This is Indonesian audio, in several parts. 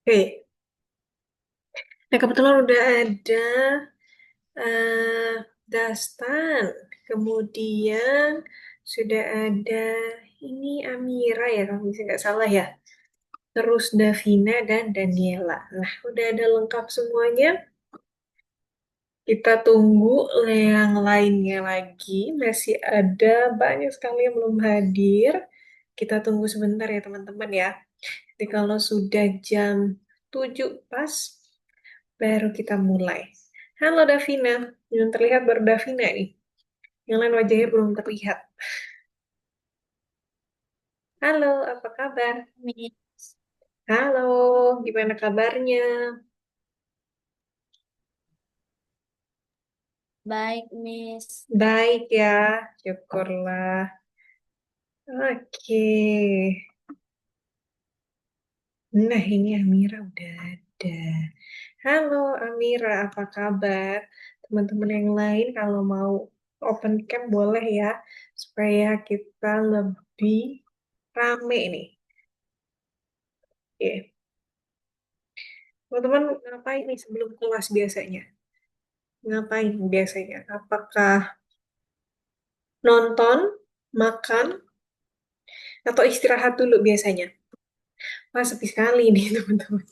Oke, nah kebetulan udah ada eh Dastan, kemudian sudah ada ini Amira ya, kalau misalnya nggak salah ya. Terus Davina dan Daniela. Nah, udah ada lengkap semuanya. Kita tunggu yang lainnya lagi. Masih ada banyak sekali yang belum hadir. Kita tunggu sebentar ya teman-teman ya. Jadi kalau sudah jam 7 pas, baru kita mulai. Halo Davina, belum terlihat baru Davina nih. Yang lain wajahnya belum terlihat. Halo, apa kabar? Miss. Halo, gimana kabarnya? Baik, Miss. Baik ya, syukurlah. Oke. Nah, ini Amira udah ada. Halo Amira, apa kabar? Teman-teman yang lain kalau mau open cam boleh ya, supaya kita lebih rame nih. Oke. Teman-teman ngapain nih sebelum kelas biasanya? Ngapain biasanya? Apakah nonton, makan, atau istirahat dulu biasanya? Wah, sepi sekali nih teman-teman.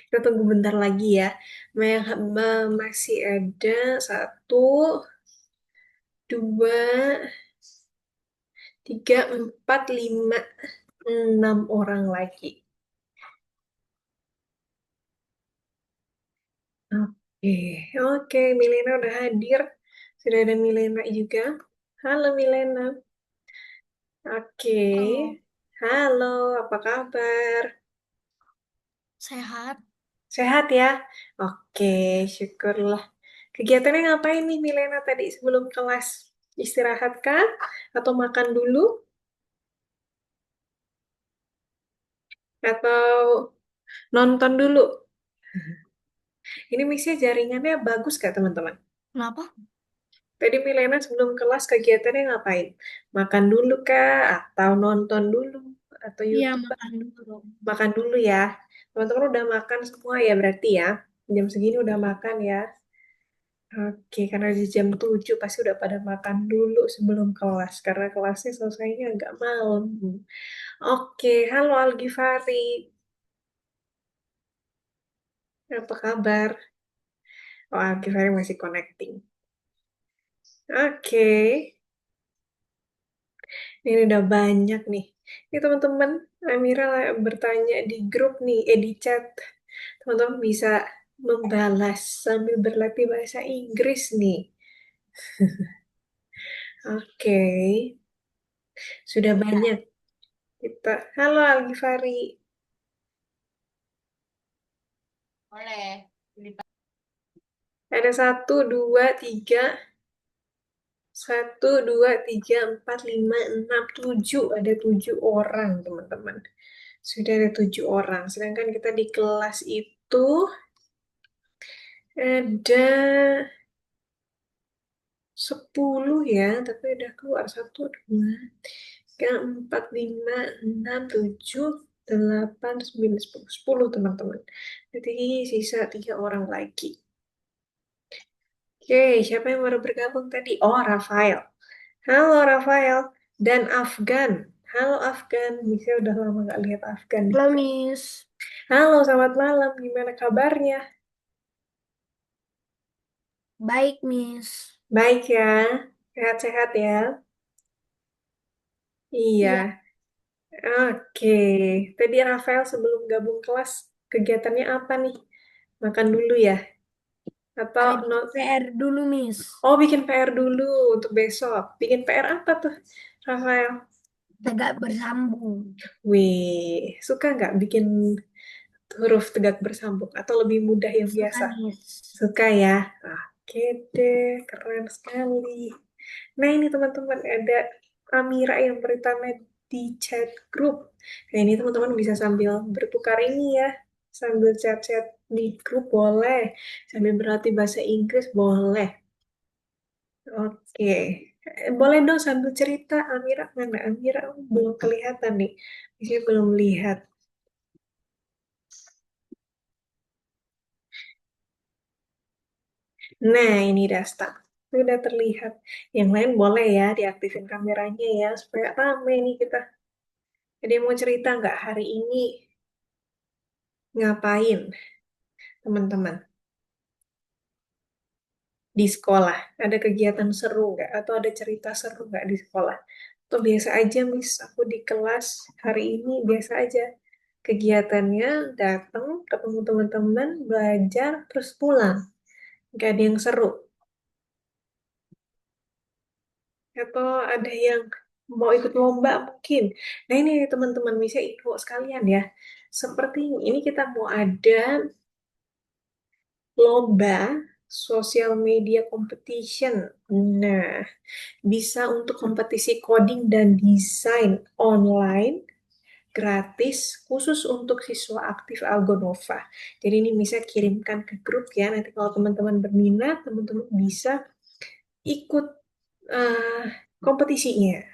Kita tunggu bentar lagi ya. Masih ada satu, dua, tiga, empat, lima, enam orang lagi. Oke, oke, Milena udah hadir. Sudah ada Milena juga. Halo Milena. Oke, Halo, halo, apa kabar? sehat. Sehat ya? Oke, syukurlah. Kegiatannya ngapain nih Milena tadi sebelum kelas? Istirahat kah? Atau makan dulu? Atau nonton dulu? Ini misalnya jaringannya bagus gak teman-teman? Kenapa? Tadi Milena sebelum kelas kegiatannya ngapain? Makan dulu kah? Atau nonton dulu? Atau Iya, YouTube? makan dulu. Makan dulu ya. Teman-teman udah makan semua ya berarti ya? Jam segini udah makan ya? Oke, karena di jam 7 pasti udah pada makan dulu sebelum kelas. Karena kelasnya selesainya agak malam. Oke, halo Algifari. Apa kabar? Oh, Algifari masih connecting. Oke, ini udah banyak nih. Ini teman-teman, Amira bertanya di grup nih, di chat. Teman-teman bisa membalas sambil berlatih bahasa Inggris nih. Oke, sudah banyak kita. Halo Algifari. Boleh. Ada satu, dua, tiga, satu, dua, tiga, empat, lima, enam, tujuh. Ada 7 orang, teman-teman. Sudah ada 7 orang. Sedangkan kita di kelas itu ada 10 ya, tapi udah keluar satu, dua, tiga, empat, lima, enam, tujuh, delapan, sembilan, sepuluh, 10 teman-teman. Jadi sisa 3 orang lagi. Oke, siapa yang baru bergabung tadi? Oh, Rafael. Halo Rafael dan Afgan. Halo Afgan, bisa udah lama gak lihat Afgan nih. Halo, Miss. Halo, selamat malam. Gimana kabarnya? Baik, Miss. Baik ya, sehat-sehat ya. Iya, Iya, oke. Tadi Rafael sebelum gabung kelas, kegiatannya apa nih? Makan dulu ya? Atau ada no? bikin PR dulu, Miss. Oh, bikin PR dulu untuk besok. Bikin PR apa tuh, Rafael? Tegak bersambung. Wih, suka nggak bikin huruf tegak bersambung atau lebih mudah yang Suka, biasa? Miss. Suka ya? Oke deh, keren sekali. Nah ini teman-teman ada Amira yang bertanya di chat grup. Nah ini teman-teman bisa sambil bertukar ini ya. Sambil chat-chat di grup boleh. Sambil berlatih bahasa Inggris boleh. Oke. Boleh dong sambil cerita Amira mana? Amira belum kelihatan nih. Saya belum lihat. Nah, ini Dasta. Sudah terlihat. Yang lain boleh ya diaktifin kameranya ya, supaya rame nih kita. Jadi mau cerita nggak hari ini ngapain, teman-teman? Di sekolah, ada kegiatan seru nggak? Atau ada cerita seru nggak di sekolah? Atau biasa aja, Miss, aku di kelas hari ini biasa aja. Kegiatannya datang, ketemu teman-teman, belajar, terus pulang. Nggak ada yang seru. Atau ada yang mau ikut lomba mungkin. Nah ini teman-teman bisa info sekalian ya. Seperti ini kita mau ada lomba social media competition. Nah, bisa untuk kompetisi coding dan desain online gratis khusus untuk siswa aktif Algonova. Jadi ini bisa kirimkan ke grup ya. Nanti kalau teman-teman berminat, teman-teman bisa ikut eh, kompetisinya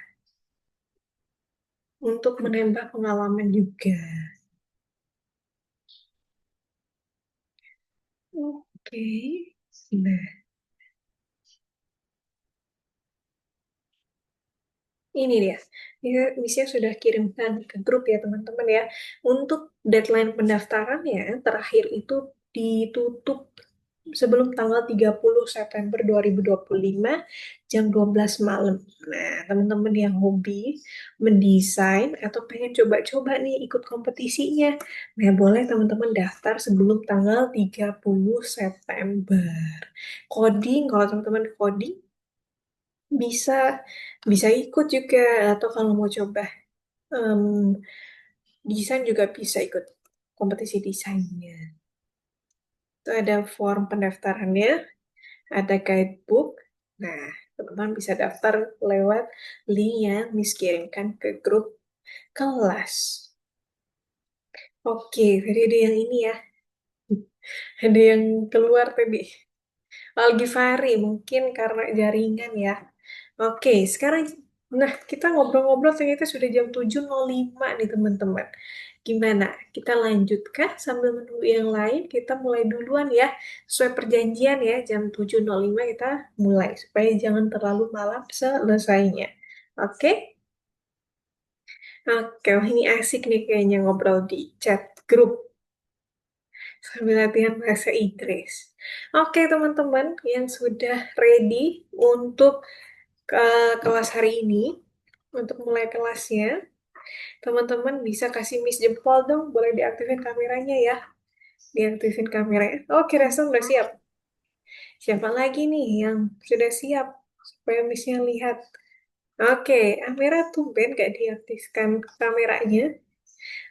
untuk menambah pengalaman juga. Oke. Nah, ini dia. Misalnya sudah kirimkan ke grup ya teman-teman ya. Untuk deadline pendaftarannya terakhir itu ditutup sebelum tanggal 30 September 2025 jam 12 malam. Nah, teman-teman yang hobi mendesain atau pengen coba-coba nih ikut kompetisinya, nah boleh teman-teman daftar sebelum tanggal 30 September. Coding, kalau teman-teman coding bisa bisa ikut juga atau kalau mau coba em, desain juga bisa ikut kompetisi desainnya. Itu ada form pendaftarannya, ada guidebook. Nah, teman-teman bisa daftar lewat link yang Miss kirimkan ke grup kelas. Oke, jadi ada yang ini ya, ada yang keluar tadi. Algifari, mungkin karena jaringan ya. Oke, sekarang, nah kita ngobrol-ngobrol ternyata sudah jam 7.05 nih teman-teman. Gimana? Kita lanjutkah sambil menunggu yang lain? Kita mulai duluan ya. Sesuai perjanjian ya, jam 7.05 kita mulai. Supaya jangan terlalu malam selesainya. Oke? Oke, wah ini asik nih kayaknya ngobrol di chat grup sambil latihan bahasa Inggris. Oke teman-teman yang sudah ready untuk ke kelas hari ini, untuk mulai kelasnya, teman-teman bisa kasih Miss jempol dong, boleh diaktifin kameranya ya. Diaktifin kameranya. Oke, Rasa udah siap. Siapa lagi nih yang sudah siap supaya Missnya lihat? Oke, Amira tumben gak diaktifkan kameranya.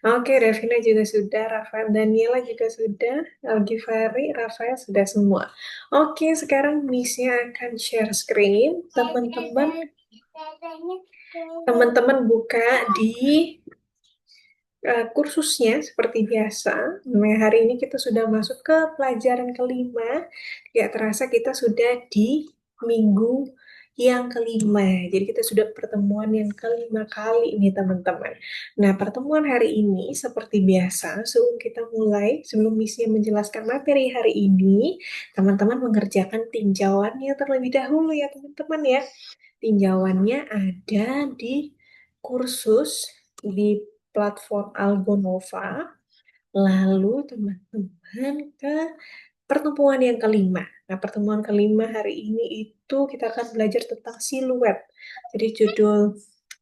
Oke, Davina juga sudah, Rafael, Daniela juga sudah, Algifari, Rafael sudah semua. Oke, sekarang Missnya akan share screen. Teman-teman buka di kursusnya seperti biasa. Nah, hari ini kita sudah masuk ke pelajaran kelima. Tidak terasa kita sudah di minggu yang kelima. Jadi kita sudah pertemuan yang kelima kali ini teman-teman. Nah, pertemuan hari ini seperti biasa, sebelum kita mulai, sebelum misi menjelaskan materi hari ini, teman-teman mengerjakan tinjauannya terlebih dahulu ya teman-teman ya. Tinjauannya ada di kursus di platform Algonova. Lalu teman-teman ke pertemuan yang kelima. Nah, pertemuan kelima hari ini itu kita akan belajar tentang siluet. Jadi judul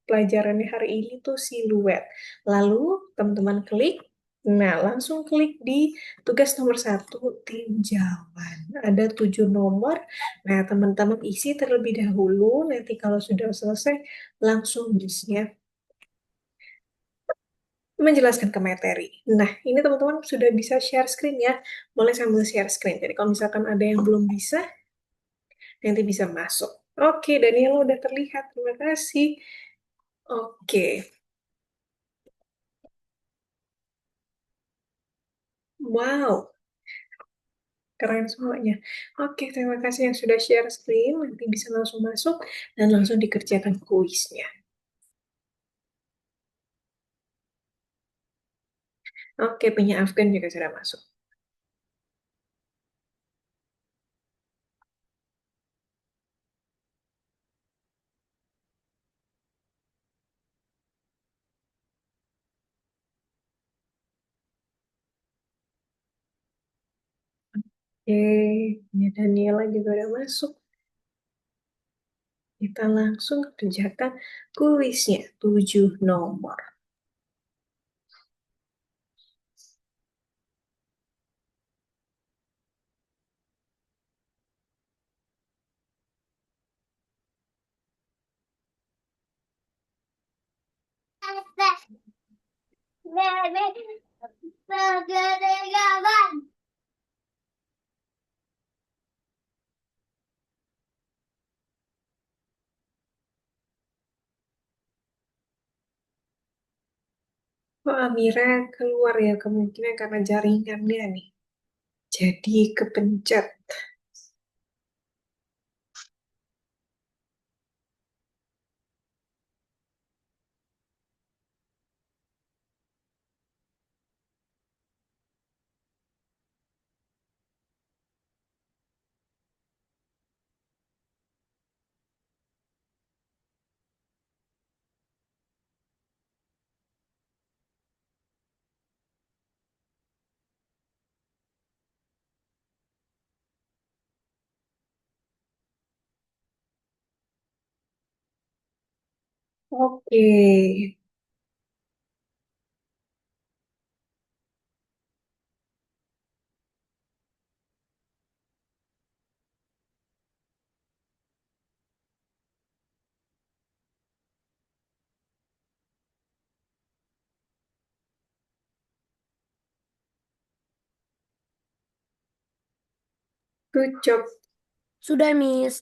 pelajarannya hari ini tuh siluet. Lalu teman-teman klik, nah langsung klik di tugas nomor satu, tinjauan. Ada 7 nomor. Nah, teman-teman isi terlebih dahulu. Nanti kalau sudah selesai, langsung bisa menjelaskan ke materi. Nah, ini teman-teman sudah bisa share screen ya. Boleh sambil share screen. Jadi kalau misalkan ada yang belum bisa, nanti bisa masuk. Oke, Daniel udah terlihat. Terima kasih. Oke, wow, keren semuanya. Oke, terima kasih yang sudah share screen. Nanti bisa langsung masuk dan langsung dikerjakan kuisnya. Oke, punya Afgan juga sudah masuk. Oke, ya Daniela juga udah masuk. Kita langsung kerjakan kuisnya, 7 nomor. Oh, Amira keluar ya, kemungkinan karena jaringannya nih. Jadi kepencet. Oke, good job. Sudah, Miss.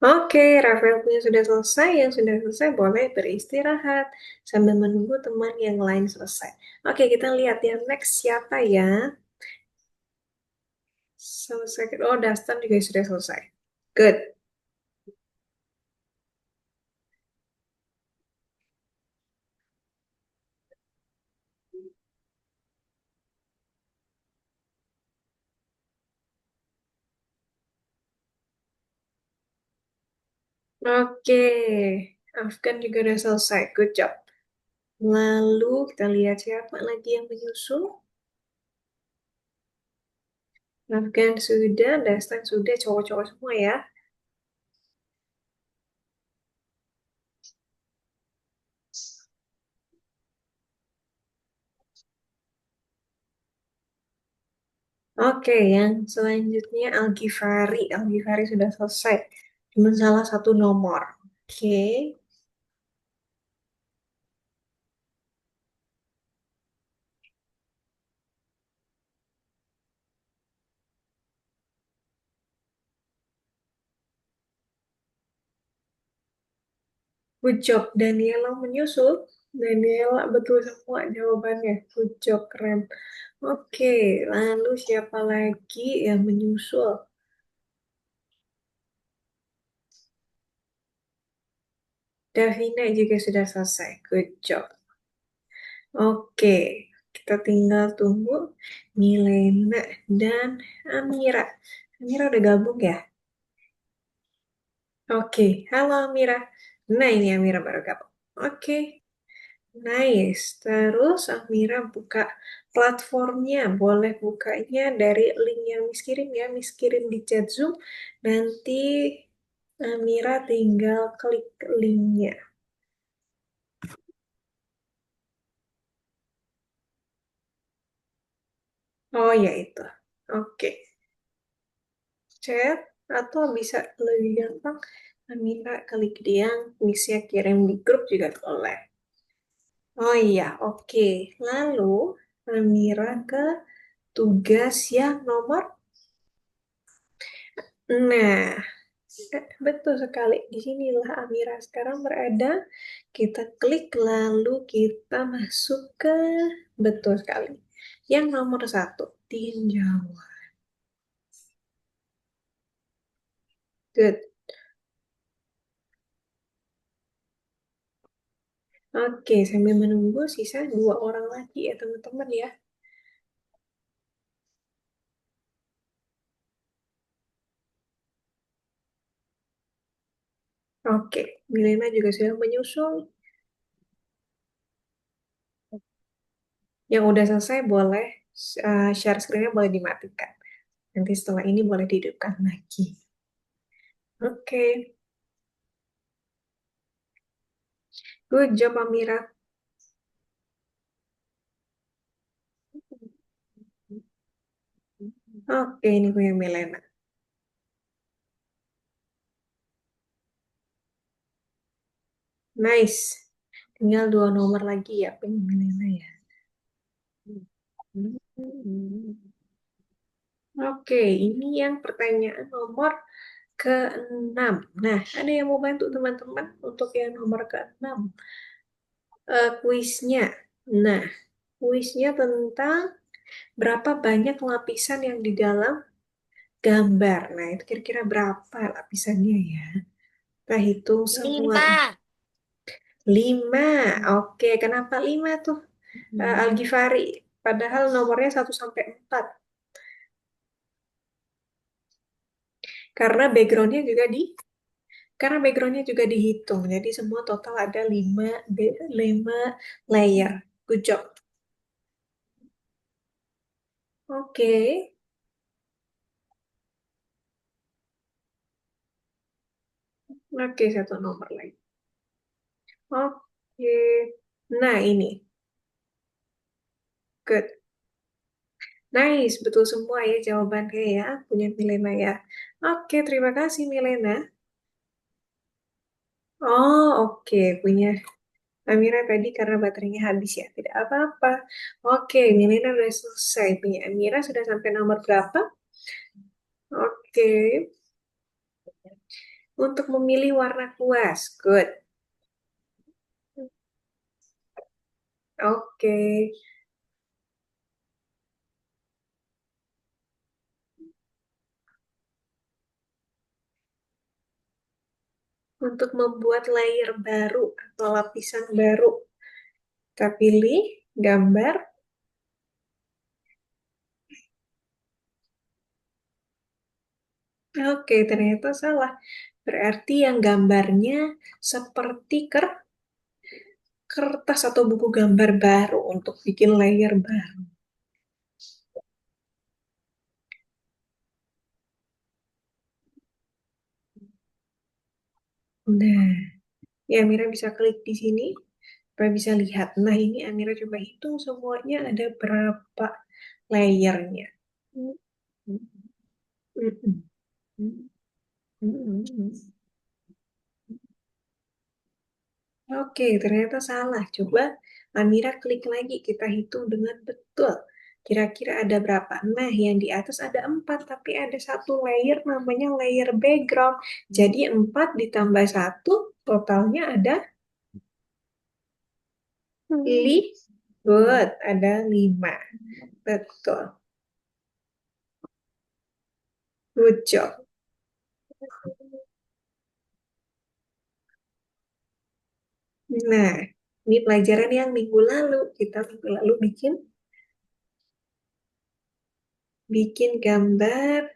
Oke, Rafael punya sudah selesai. Yang sudah selesai boleh beristirahat sambil menunggu teman yang lain selesai. Oke, kita lihat yang next siapa ya? Selesai. Oh, Dastan juga sudah selesai. Good. Oke, Afgan juga udah selesai. Good job. Lalu kita lihat siapa lagi yang menyusul. Afgan sudah, Dastan sudah, cowok-cowok semua ya. Oke, yang selanjutnya Al-Ghifari. Al-Ghifari sudah selesai. Cuma salah satu nomor. Oke, good job. Daniela menyusul. Daniela betul semua jawabannya. Good job, keren. Oke, lalu siapa lagi yang menyusul? Davina juga sudah selesai. Good job. Oke, kita tinggal tunggu Milena dan Amira. Amira udah gabung ya? Oke, halo Amira. Nah, ini Amira baru gabung. Oke, nice. Terus Amira buka platformnya. Boleh bukanya dari link yang Miss kirim ya. Miss kirim di chat Zoom. Nanti Amira tinggal klik linknya. Oh ya itu. Oke. Chat atau bisa lebih gampang Amira klik dia yang bisa kirim di grup juga boleh. Oh iya, oke. Lalu Amira ke tugas yang nomor. Nah, betul sekali. Disinilah Amira sekarang berada. Kita klik lalu kita masuk ke betul sekali. Yang nomor satu, tinjau. Good. Oke, sambil menunggu sisa dua orang lagi ya teman-teman ya. Oke, Milena juga sudah menyusul. Yang udah selesai boleh share screen-nya boleh dimatikan. Nanti setelah ini boleh dihidupkan lagi. Oke, good job Amira. Oke, ini punya Milena. Nice. Tinggal dua nomor lagi ya punya Milena ya. Oke, ini yang pertanyaan nomor ke-6. Nah, ada yang mau bantu teman-teman untuk yang nomor ke-6? Kuisnya. Nah, kuisnya tentang berapa banyak lapisan yang di dalam gambar. Nah, itu kira-kira berapa lapisannya ya? Kita hitung semuanya. 5. 5. Oke, kenapa 5 tuh? Al-Ghifari. Padahal nomornya 1 sampai 4. Karena backgroundnya juga di karena backgroundnya juga dihitung. Jadi semua total ada 5 layer. Good job. Oke. Oke, satu nomor lagi. Oke. Nah, ini. Good. Nice, betul semua ya jawabannya ya. Punya Milena ya. Oke, terima kasih Milena. Oh, oke. Punya Amira tadi karena baterainya habis ya. Tidak apa-apa. Oke, Milena udah selesai. Punya Amira sudah sampai nomor berapa? Oke. Untuk memilih warna kuas. Good. Oke. Untuk membuat layer baru atau lapisan baru. Kita pilih gambar. Oke, ternyata salah. Berarti yang gambarnya seperti kertas atau buku gambar baru untuk bikin layer baru. Nah, ya Amira bisa klik di sini supaya bisa lihat. Nah, ini Amira coba hitung semuanya ada berapa layernya. Oke, ternyata salah. Coba Amira klik lagi, kita hitung dengan betul. Kira-kira ada berapa? Nah, yang di atas ada 4, tapi ada satu layer namanya layer background. Jadi 4 ditambah satu, totalnya ada good, ada 5. Betul. Good job. Nah, ini pelajaran yang minggu lalu. Kita minggu lalu bikin gambar,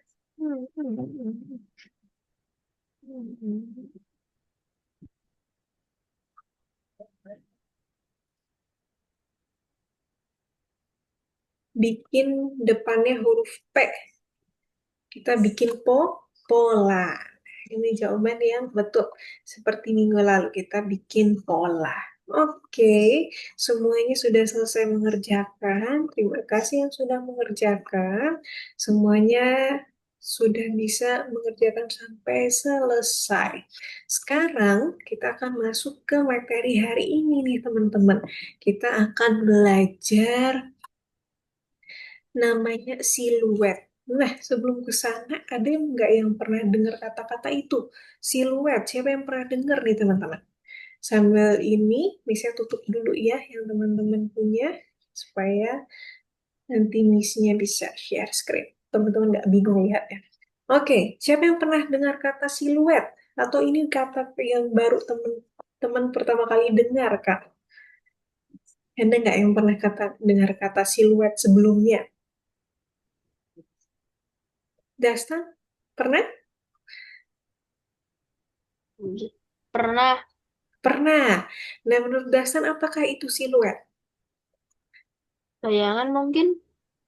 bikin depannya huruf P. Kita bikin pola. Ini jawaban yang betul. Seperti minggu lalu kita bikin pola. Oke, semuanya sudah selesai mengerjakan. Terima kasih yang sudah mengerjakan. Semuanya sudah bisa mengerjakan sampai selesai. Sekarang kita akan masuk ke materi hari ini nih teman-teman. Kita akan belajar namanya siluet. Nah, sebelum ke sana, ada yang nggak yang pernah dengar kata-kata itu? Siluet, siapa yang pernah dengar nih teman-teman? Sambil ini, bisa tutup dulu ya yang teman-teman punya, supaya nanti miss-nya bisa share screen. Teman-teman nggak bingung lihat ya. Oke, siapa yang pernah dengar kata siluet? Atau ini kata yang baru teman-teman pertama kali dengar, Kak? Ada nggak yang pernah dengar kata siluet sebelumnya? Dastan? Pernah? Pernah. Pernah. Nah, menurut Dasan, apakah itu siluet? Bayangan mungkin.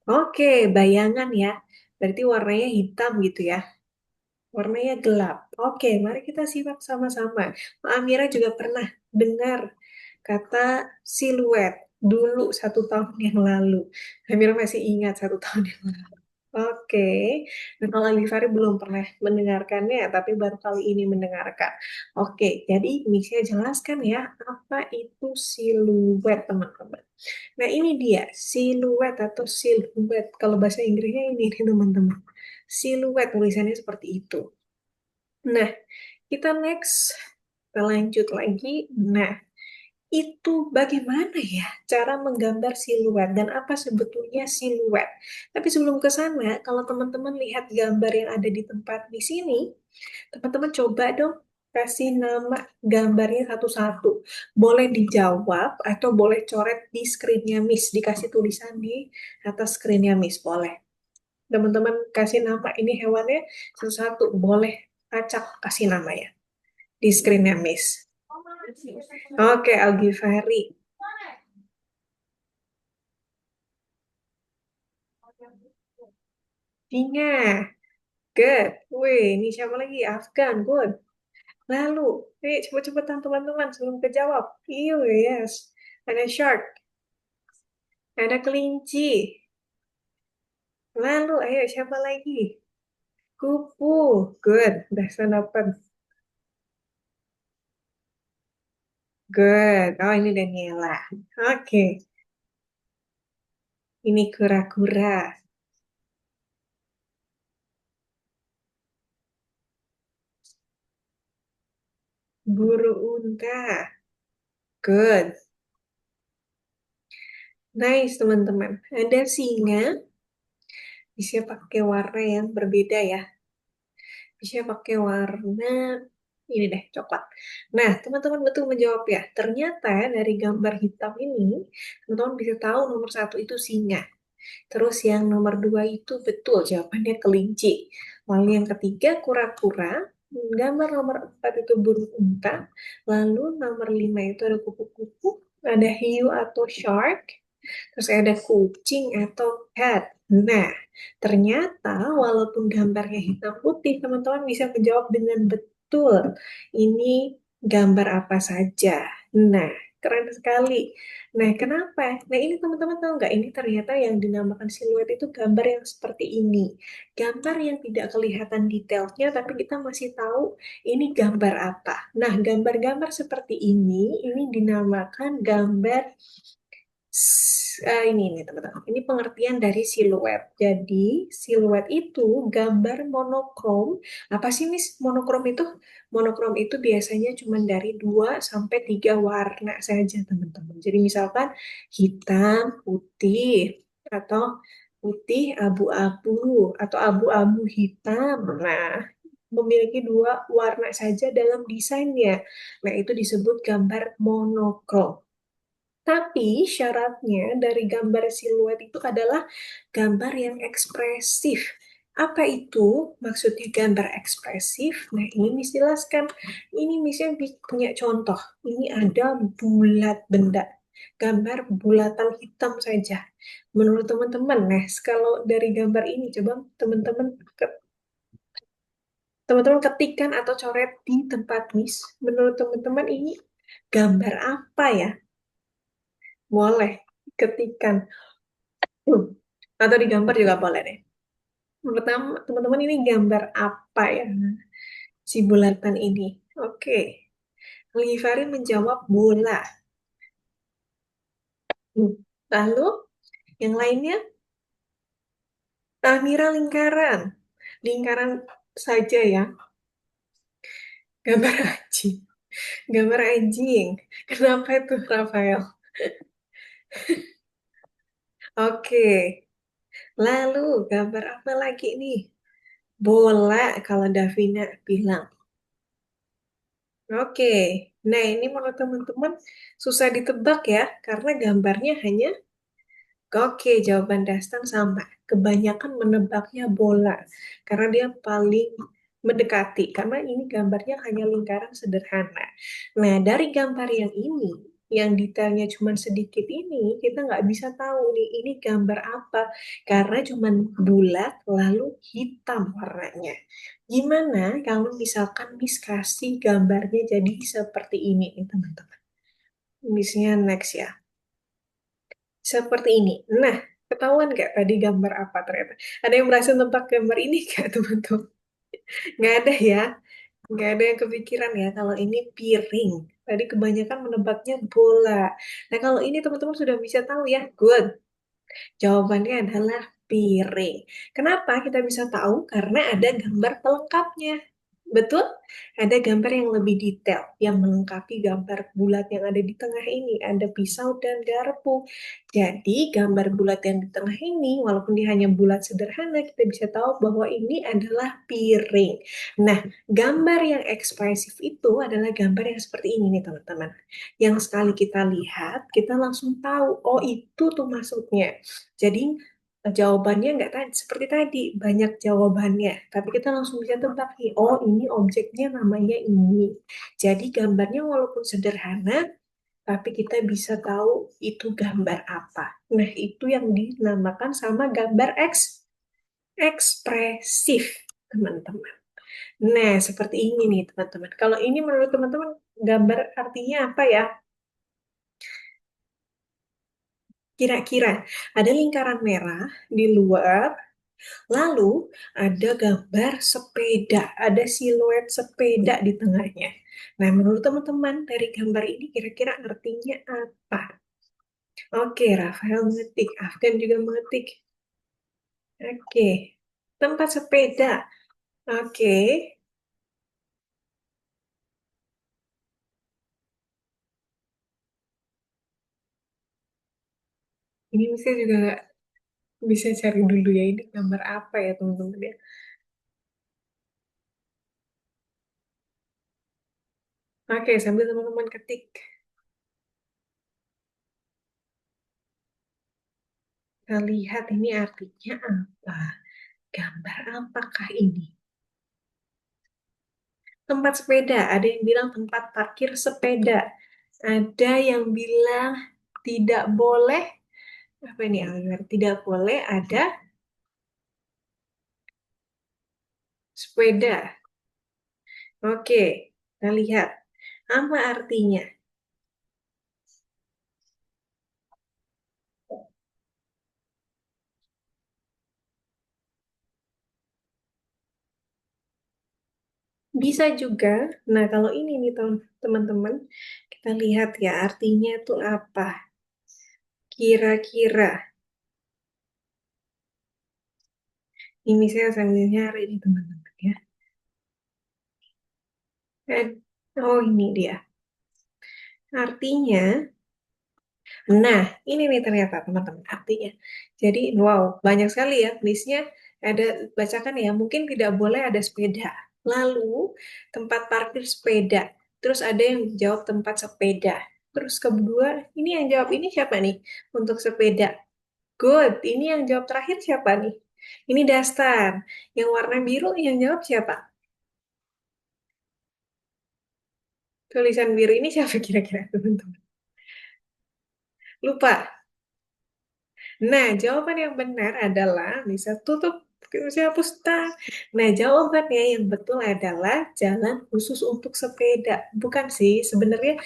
Oke, bayangan ya. Berarti warnanya hitam gitu ya. Warnanya gelap. Oke, mari kita simak sama-sama. Mbak Amira juga pernah dengar kata siluet dulu 1 tahun yang lalu. Amira masih ingat 1 tahun yang lalu. Oke, nah kalau Alifari belum pernah mendengarkannya, tapi baru kali ini mendengarkan. Oke, jadi bisa jelaskan ya, apa itu siluet, teman-teman. Nah, ini dia, siluet atau siluet. Kalau bahasa Inggrisnya ini nih, teman-teman. Siluet, tulisannya seperti itu. Nah, kita next, kita lanjut lagi. Nah, itu bagaimana ya cara menggambar siluet dan apa sebetulnya siluet? Tapi sebelum ke sana, kalau teman-teman lihat gambar yang ada di tempat di sini, teman-teman coba dong kasih nama gambarnya satu-satu. Boleh dijawab atau boleh coret di screen-nya Miss, dikasih tulisan di atas screen-nya Miss, boleh. Teman-teman kasih nama ini hewannya satu-satu, boleh acak kasih nama ya di screen-nya Miss. Oke, Algifari. Singa. Good. Wih, ini siapa lagi? Afgan. Good. Lalu, cepet-cepetan teman-teman sebelum kejawab. Iyo, yes. Ada shark. Ada kelinci. Lalu, ayo siapa lagi? Kupu. Good. Udah saya dapat. Good. Oh, ini Daniela. Oke. Ini kura-kura. Buru unta. Good. Nice, teman-teman. Ada singa. Bisa pakai warna yang berbeda ya. Bisa pakai warna ini deh, coklat. Nah, teman-teman betul menjawab ya. Ternyata dari gambar hitam ini, teman-teman bisa tahu nomor satu itu singa. Terus yang nomor dua itu betul, jawabannya kelinci. Lalu yang ketiga kura-kura. Gambar nomor empat itu burung unta. Lalu nomor lima itu ada kupu-kupu. Ada hiu atau shark. Terus ada kucing atau cat. Nah, ternyata walaupun gambarnya hitam putih, teman-teman bisa menjawab dengan betul. Ini gambar apa saja. Nah, keren sekali. Nah, kenapa? Nah, ini teman-teman tahu nggak? Ini ternyata yang dinamakan siluet itu gambar yang seperti ini. Gambar yang tidak kelihatan detailnya, tapi kita masih tahu ini gambar apa. Nah, gambar-gambar seperti ini dinamakan gambar ini nih teman-teman. Ini pengertian dari siluet. Jadi siluet itu gambar monokrom. Apa sih Miss monokrom itu? Monokrom itu biasanya cuma dari 2 sampai 3 warna saja teman-teman. Jadi misalkan hitam, putih, atau putih abu-abu, atau abu-abu hitam. Nah, memiliki 2 warna saja dalam desainnya. Nah, itu disebut gambar monokrom. Tapi syaratnya dari gambar siluet itu adalah gambar yang ekspresif. Apa itu maksudnya gambar ekspresif? Nah, ini Miss jelaskan. Ini Miss yang punya contoh. Ini ada bulat benda. Gambar bulatan hitam saja. Menurut teman-teman, nah, kalau dari gambar ini, coba teman-teman teman-teman ketikkan atau coret di tempat Miss. Menurut teman-teman ini gambar apa ya? Boleh ketikkan. Atau digambar juga boleh deh. Pertama, teman-teman ini gambar apa ya? Si bulatan ini. Oke. Givari menjawab bola. Lalu yang lainnya, Amira lingkaran. Lingkaran saja ya. Gambar anjing. Gambar anjing. Kenapa itu, Rafael? Oke. Lalu gambar apa lagi nih? Bola kalau Davina bilang. Oke, nah ini menurut teman-teman susah ditebak ya, karena gambarnya hanya oke, jawaban Dastan sama. Kebanyakan menebaknya bola, karena dia paling mendekati, karena ini gambarnya hanya lingkaran sederhana. Nah, dari gambar yang ini, yang detailnya cuma sedikit ini, kita nggak bisa tahu nih ini gambar apa. Karena cuma bulat lalu hitam warnanya. Gimana kalau misalkan Miss kasih gambarnya jadi seperti ini nih teman-teman. Missnya next ya. Seperti ini. Nah, ketahuan nggak tadi gambar apa ternyata? Ada yang berhasil nebak gambar ini nggak teman-teman? Nggak ada ya? Nggak ada yang kepikiran ya kalau ini piring. Tadi kebanyakan menebaknya bola. Nah, kalau ini teman-teman sudah bisa tahu ya. Good. Jawabannya adalah piring. Kenapa kita bisa tahu? Karena ada gambar pelengkapnya. Betul? Ada gambar yang lebih detail, yang melengkapi gambar bulat yang ada di tengah ini. Ada pisau dan garpu. Jadi, gambar bulat yang di tengah ini, walaupun dia hanya bulat sederhana, kita bisa tahu bahwa ini adalah piring. Nah, gambar yang ekspresif itu adalah gambar yang seperti ini nih, teman-teman. Yang sekali kita lihat, kita langsung tahu, oh itu tuh maksudnya. Jadi jawabannya nggak tadi seperti tadi banyak jawabannya, tapi kita langsung bisa tebak nih, oh ini objeknya namanya ini. Jadi gambarnya walaupun sederhana, tapi kita bisa tahu itu gambar apa. Nah itu yang dinamakan sama gambar ekspresif, teman-teman. Nah seperti ini nih teman-teman. Kalau ini menurut teman-teman gambar artinya apa ya? Kira-kira ada lingkaran merah di luar. Lalu ada gambar sepeda, ada siluet sepeda di tengahnya. Nah, menurut teman-teman dari gambar ini kira-kira artinya apa? Oke, Rafael mengetik, Afgan juga mengetik. Oke, tempat sepeda. Oke, ini saya juga nggak bisa cari dulu ya ini gambar apa ya teman-teman ya. Oke, sambil teman-teman ketik. Kita lihat ini artinya apa? Gambar apakah ini? Tempat sepeda, ada yang bilang tempat parkir sepeda. Ada yang bilang tidak boleh, apa ini Algar? Tidak boleh ada sepeda. Oke, kita lihat. Apa artinya? Bisa juga. Nah, kalau ini nih teman-teman, kita lihat ya artinya itu apa. Kira-kira. Ini saya sambil nyari nih teman-teman ya. Oh, ini dia. Artinya, nah, ini nih ternyata teman-teman artinya. Jadi, wow, banyak sekali ya listnya. Ada bacakan ya, mungkin tidak boleh ada sepeda. Lalu tempat parkir sepeda. Terus ada yang jawab tempat sepeda. Terus kedua, ini yang jawab ini siapa nih untuk sepeda? Good. Ini yang jawab terakhir siapa nih? Ini Dastan. Yang warna biru yang jawab siapa? Tulisan biru ini siapa kira-kira teman-teman? Lupa. Nah, jawaban yang benar adalah bisa tutup bisa hapus tak. Nah, jawabannya yang betul adalah jalan khusus untuk sepeda. Bukan sih, sebenarnya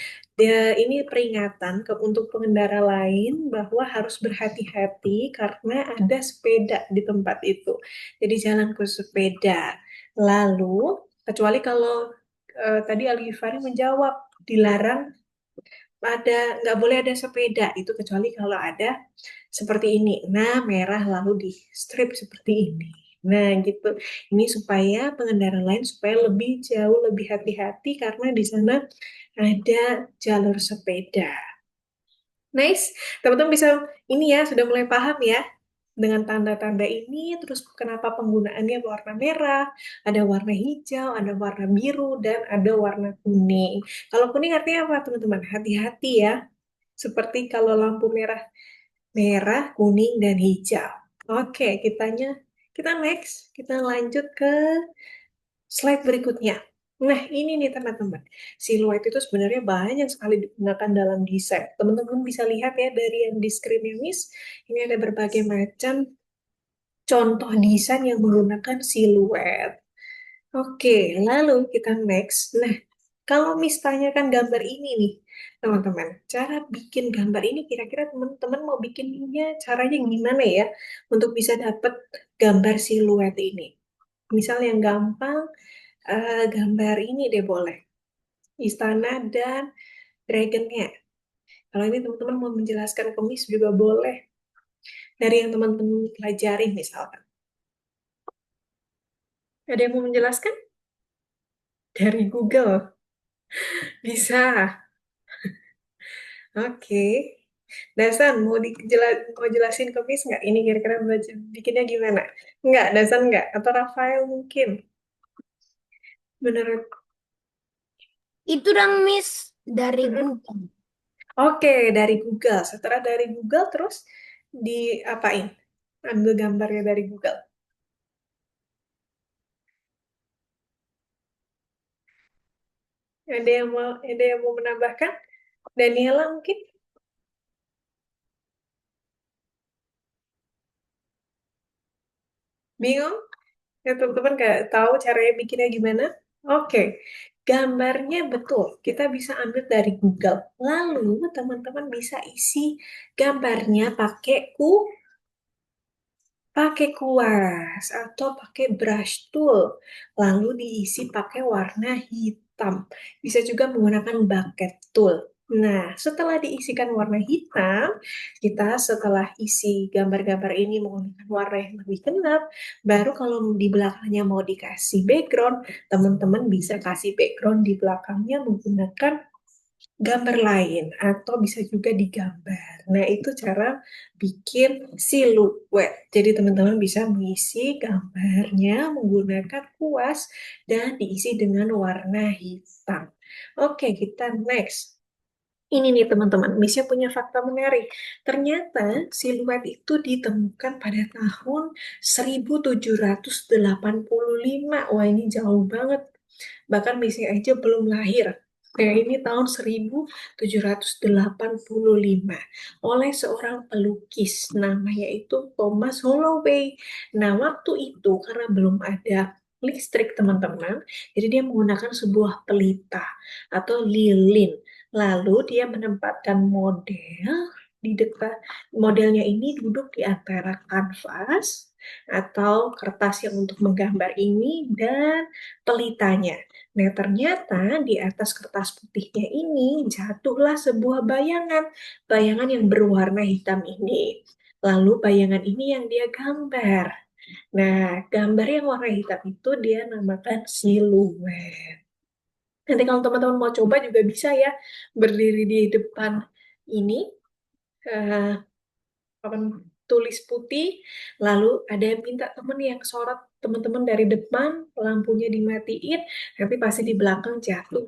ini peringatan untuk pengendara lain bahwa harus berhati-hati karena ada sepeda di tempat itu. Jadi jalan khusus sepeda. Lalu, kecuali kalau tadi Ali Gifari menjawab dilarang nggak boleh ada sepeda itu kecuali kalau ada seperti ini. Nah, merah lalu di strip seperti ini. Nah, gitu. Ini supaya pengendara lain supaya lebih jauh, lebih hati-hati karena di sana ada jalur sepeda. Nice. Teman-teman bisa ini ya, sudah mulai paham ya dengan tanda-tanda ini, terus kenapa penggunaannya warna merah, ada warna hijau, ada warna biru, dan ada warna kuning. Kalau kuning artinya apa, teman-teman? Hati-hati ya. Seperti kalau lampu merah merah, kuning, dan hijau. Oke, kita next. Kita lanjut ke slide berikutnya. Nah, ini nih teman-teman. Siluet itu sebenarnya banyak sekali digunakan dalam desain. Teman-teman bisa lihat ya dari yang di screen ini, ini ada berbagai macam contoh desain yang menggunakan siluet. Oke, lalu kita next. Nah, kalau misalnya kan gambar ini nih, teman-teman, cara bikin gambar ini kira-kira teman-teman mau bikinnya caranya gimana ya untuk bisa dapat gambar siluet ini? Misal yang gampang, gambar ini deh boleh. Istana dan dragonnya. Kalau ini teman-teman mau menjelaskan kumis juga boleh. Dari yang teman-teman pelajari misalkan. Ada yang mau menjelaskan? Dari Google. Bisa. Oke. Dasan, mau jelasin kumis nggak? Ini kira-kira bikinnya gimana? Nggak, Dasan nggak? Atau Rafael mungkin? Menurut. Itu dong, Miss, dari Mm-mm. Google. Oke, dari Google. Setelah dari Google, terus diapain? Ambil gambarnya dari Google. Ada yang mau menambahkan? Daniela mungkin? Bingung? Ya, teman-teman nggak tahu caranya bikinnya gimana? Oke, gambarnya betul. Kita bisa ambil dari Google. Lalu teman-teman bisa isi gambarnya pakai kuas atau pakai brush tool. Lalu diisi pakai warna hitam. Bisa juga menggunakan bucket tool. Nah, setelah diisikan warna hitam, kita setelah isi gambar-gambar ini menggunakan warna yang lebih gelap, baru kalau di belakangnya mau dikasih background, teman-teman bisa kasih background di belakangnya menggunakan gambar lain atau bisa juga digambar. Nah, itu cara bikin siluet. Jadi teman-teman bisa mengisi gambarnya menggunakan kuas dan diisi dengan warna hitam. Oke, kita next. Ini nih teman-teman, Misha punya fakta menarik. Ternyata siluet itu ditemukan pada tahun 1785. Wah, ini jauh banget. Bahkan Misha aja belum lahir. Kayak ini tahun 1785 oleh seorang pelukis namanya itu Thomas Holloway. Nah, waktu itu karena belum ada listrik teman-teman, jadi dia menggunakan sebuah pelita atau lilin. Lalu dia menempatkan di dekat modelnya ini duduk di antara kanvas atau kertas yang untuk menggambar ini dan pelitanya. Nah, ternyata di atas kertas putihnya ini jatuhlah sebuah bayangan, bayangan yang berwarna hitam ini. Lalu bayangan ini yang dia gambar. Nah, gambar yang warna hitam itu dia namakan siluet. Nanti kalau teman-teman mau coba juga bisa ya berdiri di depan ini eh, papan tulis putih, lalu ada yang minta temen yang sorot teman-teman dari depan, lampunya dimatiin, nanti pasti di belakang jatuh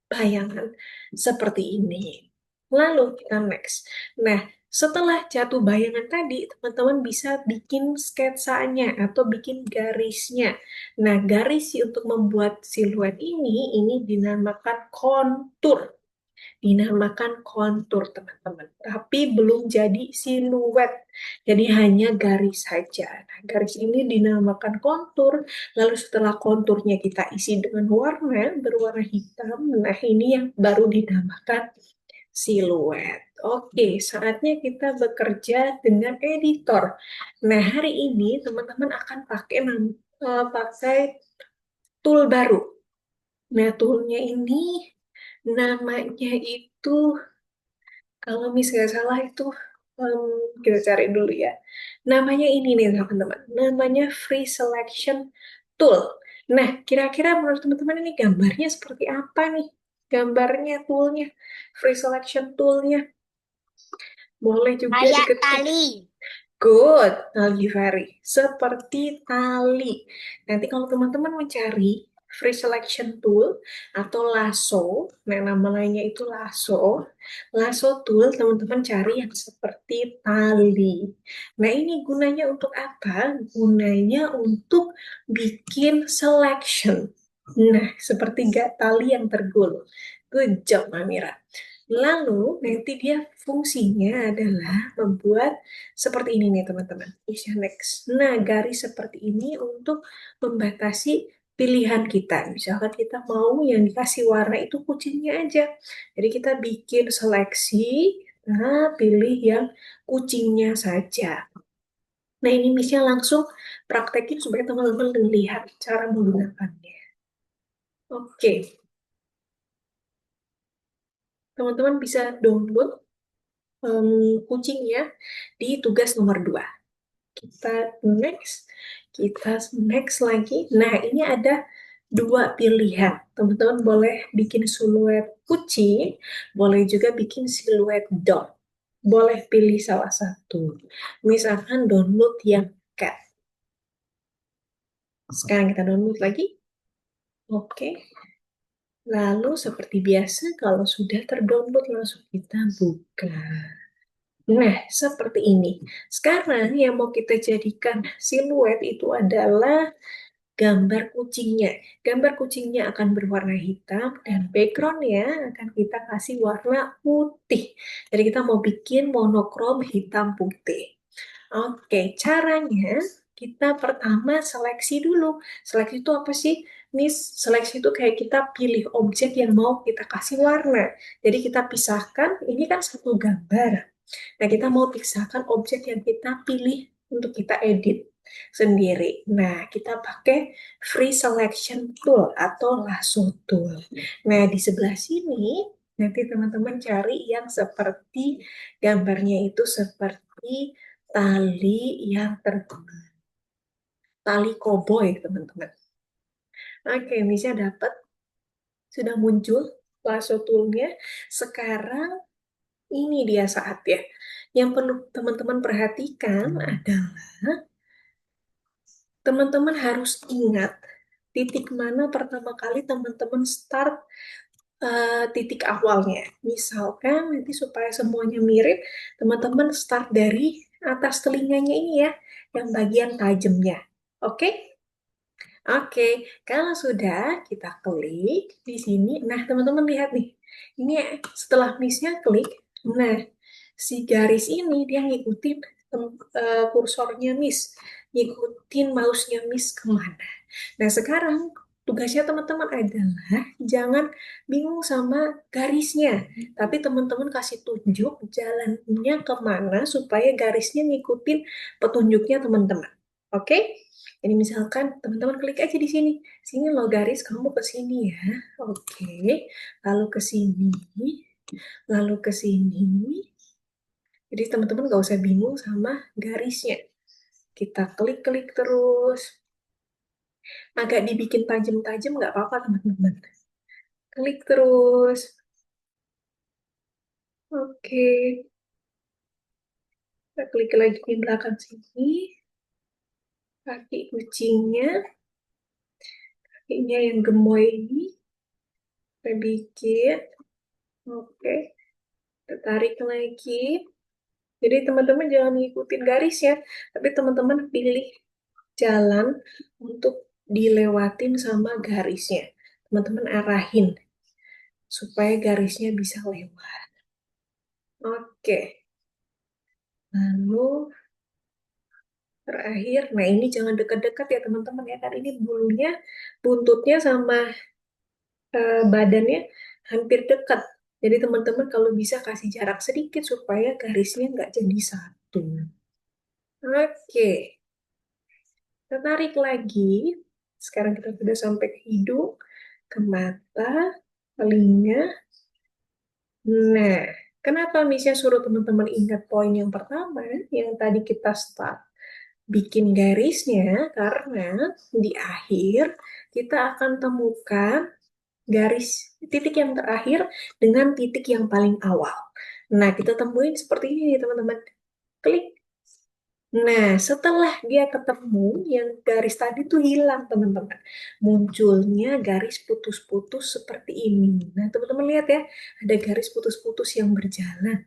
bayangan seperti ini. Lalu kita next. Nah, setelah jatuh bayangan tadi, teman-teman bisa bikin sketsanya atau bikin garisnya. Nah, garis untuk membuat siluet ini dinamakan kontur, teman-teman. Tapi belum jadi siluet. Jadi hanya garis saja. Nah, garis ini dinamakan kontur. Lalu setelah konturnya kita isi dengan warna berwarna hitam. Nah, ini yang baru dinamakan siluet. Oke, saatnya kita bekerja dengan editor. Nah, hari ini teman-teman akan pakai tool baru. Nah, toolnya ini namanya itu kalau Miss nggak salah itu em, kita cari dulu ya. Namanya ini nih teman-teman. Namanya Free Selection Tool. Nah, kira-kira menurut teman-teman ini gambarnya seperti apa nih? Gambarnya, toolnya, Free Selection Toolnya. Boleh juga Kayak diketik. tali. Good, Algivari. Seperti tali. Nanti kalau teman-teman mencari free selection tool atau lasso, nah nama lainnya itu lasso. Lasso tool teman-teman cari yang seperti tali. Nah ini gunanya untuk apa? Gunanya untuk bikin selection. Nah, seperti tali yang tergulung. Good job, Mamira. Lalu, nanti dia fungsinya adalah membuat seperti ini nih, teman-teman. Is next. Nah, garis seperti ini untuk membatasi pilihan kita. Misalkan kita mau yang dikasih warna itu kucingnya aja. Jadi kita bikin seleksi, nah pilih yang kucingnya saja. Nah, ini misalnya langsung praktekin supaya teman-teman lihat cara menggunakannya. Oke, teman-teman bisa download kucingnya di tugas nomor 2. Kita next, kita next lagi. Nah, ini ada dua pilihan. Teman-teman boleh bikin siluet kucing, boleh juga bikin siluet dog. Boleh pilih salah satu. Misalkan download yang cat. Sekarang kita download lagi. Oke. Lalu seperti biasa kalau sudah terdownload langsung kita buka. Nah, seperti ini. Sekarang yang mau kita jadikan siluet itu adalah gambar kucingnya. Gambar kucingnya akan berwarna hitam dan backgroundnya akan kita kasih warna putih. Jadi kita mau bikin monokrom hitam putih. Oke, caranya kita pertama seleksi dulu. Seleksi itu apa sih? Miss, seleksi itu kayak kita pilih objek yang mau kita kasih warna. Jadi kita pisahkan, ini kan satu gambar. Nah, kita mau pisahkan objek yang kita pilih untuk kita edit sendiri. Nah, kita pakai free selection tool atau lasso tool. Nah, di sebelah sini nanti teman-teman cari yang seperti gambarnya itu seperti tali yang tali koboi, teman-teman. Oke, misalnya dapat sudah muncul lasso toolnya. Sekarang ini dia saatnya. Yang perlu teman-teman perhatikan adalah teman-teman harus ingat titik mana pertama kali teman-teman start titik awalnya. Misalkan nanti supaya semuanya mirip, teman-teman start dari atas telinganya ini ya, yang bagian tajamnya. Oke? Oke, kalau sudah kita klik di sini. Nah, teman-teman lihat nih. Ini setelah Miss-nya klik, nah si garis ini dia ngikutin kursornya Miss, ngikutin mouse-nya Miss kemana. Nah, sekarang tugasnya teman-teman adalah jangan bingung sama garisnya, tapi teman-teman kasih tunjuk jalannya kemana supaya garisnya ngikutin petunjuknya teman-teman. Oke? Jadi misalkan teman-teman klik aja di sini. Sini lo garis, kamu ke sini ya. Oke. Lalu ke sini. Lalu ke sini. Jadi teman-teman gak usah bingung sama garisnya. Kita klik-klik terus. Agak dibikin tajam-tajam nggak apa-apa teman-teman. Klik terus. Oke. Kita klik lagi di belakang sini. Kaki kucingnya. Kakinya yang gemoy ini. Kita bikin. Oke. Kita tarik lagi. Jadi teman-teman jangan ngikutin garis ya, tapi teman-teman pilih jalan untuk dilewatin sama garisnya. Teman-teman arahin supaya garisnya bisa lewat. Oke, lalu terakhir, nah ini jangan dekat-dekat ya teman-teman ya, karena ini bulunya, buntutnya sama badannya hampir dekat. Jadi teman-teman kalau bisa kasih jarak sedikit supaya garisnya nggak jadi satu. Oke. Kita tarik lagi. Sekarang kita sudah sampai ke hidung, ke mata, telinga. Nah, kenapa misalnya suruh teman-teman ingat poin yang pertama, yang tadi kita start bikin garisnya, karena di akhir kita akan temukan garis titik yang terakhir dengan titik yang paling awal. Nah, kita temuin seperti ini nih teman-teman. Klik. Nah, setelah dia ketemu, yang garis tadi tuh hilang, teman-teman. Munculnya garis putus-putus seperti ini. Nah, teman-teman lihat ya, ada garis putus-putus yang berjalan,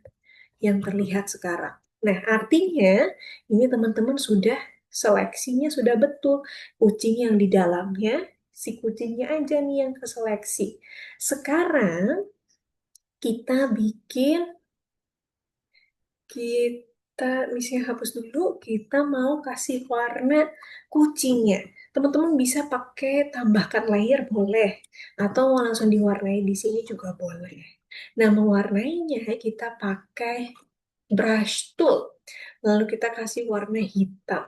yang terlihat sekarang. Nah, artinya ini teman-teman sudah seleksinya sudah betul. Kucing yang di dalamnya Si kucingnya aja nih yang keseleksi. Sekarang kita bikin, kita misalnya hapus dulu, kita mau kasih warna kucingnya. Teman-teman bisa pakai tambahkan layer boleh, atau mau langsung diwarnai di sini juga boleh. Nah, mewarnainya kita pakai brush tool. Lalu kita kasih warna hitam.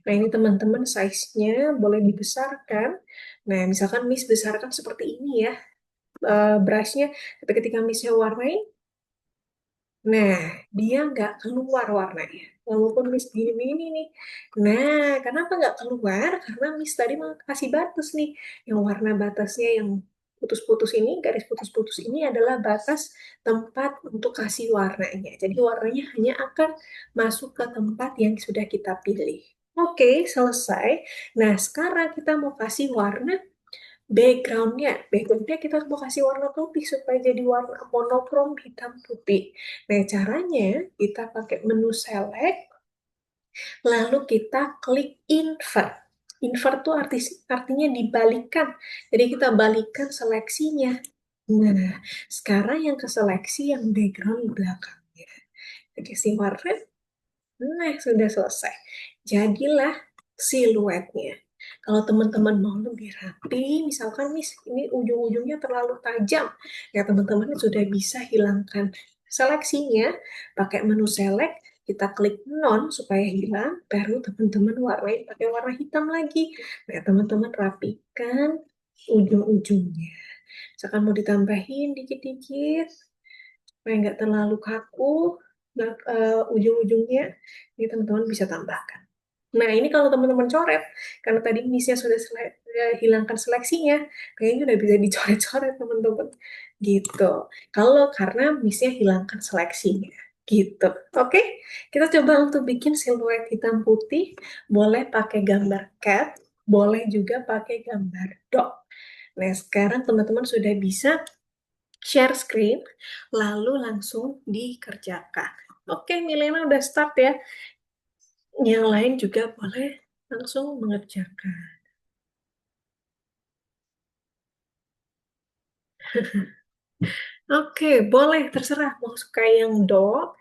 Nah, ini teman-teman size-nya boleh dibesarkan. Nah, misalkan Miss besarkan seperti ini ya, brush-nya. Tapi ketika Miss-nya warnai, nah, dia nggak keluar warnanya. Walaupun Miss gini nih. Nah, kenapa nggak keluar? Karena Miss tadi mau kasih batas nih. Yang warna batasnya yang putus-putus ini, garis putus-putus ini adalah batas tempat untuk kasih warnanya. Jadi warnanya hanya akan masuk ke tempat yang sudah kita pilih. Oke, selesai. Nah, sekarang kita mau kasih warna backgroundnya kita mau kasih warna putih supaya jadi warna monokrom hitam putih. Nah, caranya kita pakai menu select, lalu kita klik invert. Invert tuh artinya dibalikan. Jadi kita balikan seleksinya. Nah, sekarang yang keseleksi yang background belakangnya. Jadi si warna, nah, sudah selesai. Jadilah siluetnya. Kalau teman-teman mau lebih rapi, misalkan Miss, ini ujung-ujungnya terlalu tajam, ya teman-teman sudah bisa hilangkan seleksinya, pakai menu select, kita klik non supaya hilang, baru teman-teman warnain pakai warna hitam lagi. Nah, teman-teman rapikan ujung-ujungnya. Misalkan mau ditambahin dikit-dikit, supaya nggak terlalu kaku, nah, ujung-ujungnya, ini teman-teman bisa tambahkan. Nah, ini kalau teman-teman coret, karena tadi misnya sudah hilangkan seleksinya, kayaknya udah bisa dicoret-coret teman-teman. Gitu. Kalau karena misnya hilangkan seleksinya. Gitu. Oke, kita coba untuk bikin siluet hitam putih, boleh pakai gambar cat, boleh juga pakai gambar dog. Nah, sekarang teman-teman sudah bisa share screen, lalu langsung dikerjakan. Oke, Milena udah start ya. Yang lain juga boleh langsung mengerjakan. Oke, boleh, terserah. Mau suka yang dog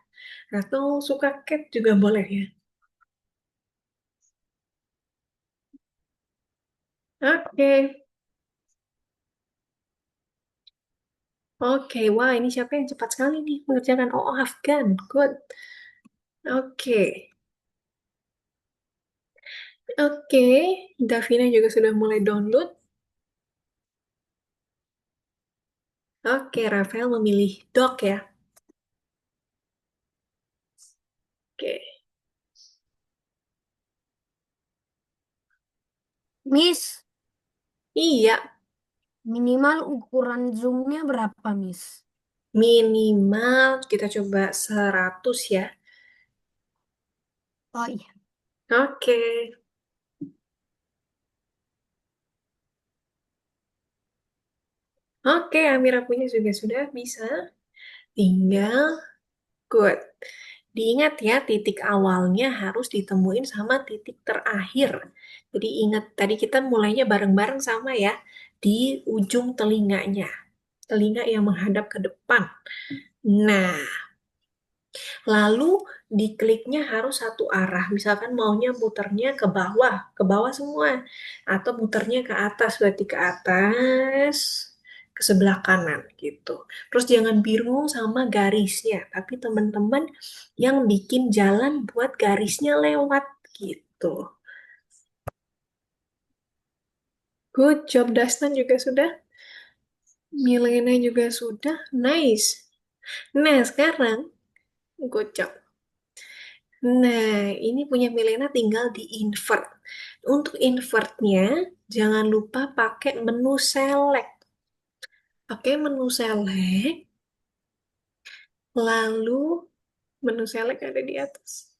atau suka cat juga boleh ya. Oke, oke. Wah, ini siapa yang cepat sekali nih mengerjakan? Oh, Afgan. Good. Oke, oke. Davina juga sudah mulai download. Oke, Rafael memilih dog ya. Oke. Miss, Iya, minimal ukuran zoomnya berapa, Miss? minimal kita coba 100 ya. Oh iya. Oke. Oke, Amira punya juga sudah bisa. Tinggal good. Diingat ya, titik awalnya harus ditemuin sama titik terakhir. Jadi ingat, tadi kita mulainya bareng-bareng sama ya, di ujung telinganya. Telinga yang menghadap ke depan. Nah, lalu dikliknya harus satu arah. Misalkan maunya muternya ke bawah semua. Atau muternya ke atas, berarti ke atas, ke sebelah kanan gitu. Terus jangan bingung sama garisnya, tapi teman-teman yang bikin jalan buat garisnya lewat gitu. Good job, Dastan juga sudah. Milena juga sudah. Nice. Nah, sekarang good job. Nah, ini punya Milena tinggal di invert. Untuk invertnya, jangan lupa pakai menu select. Pakai menu select, lalu menu select ada di atas.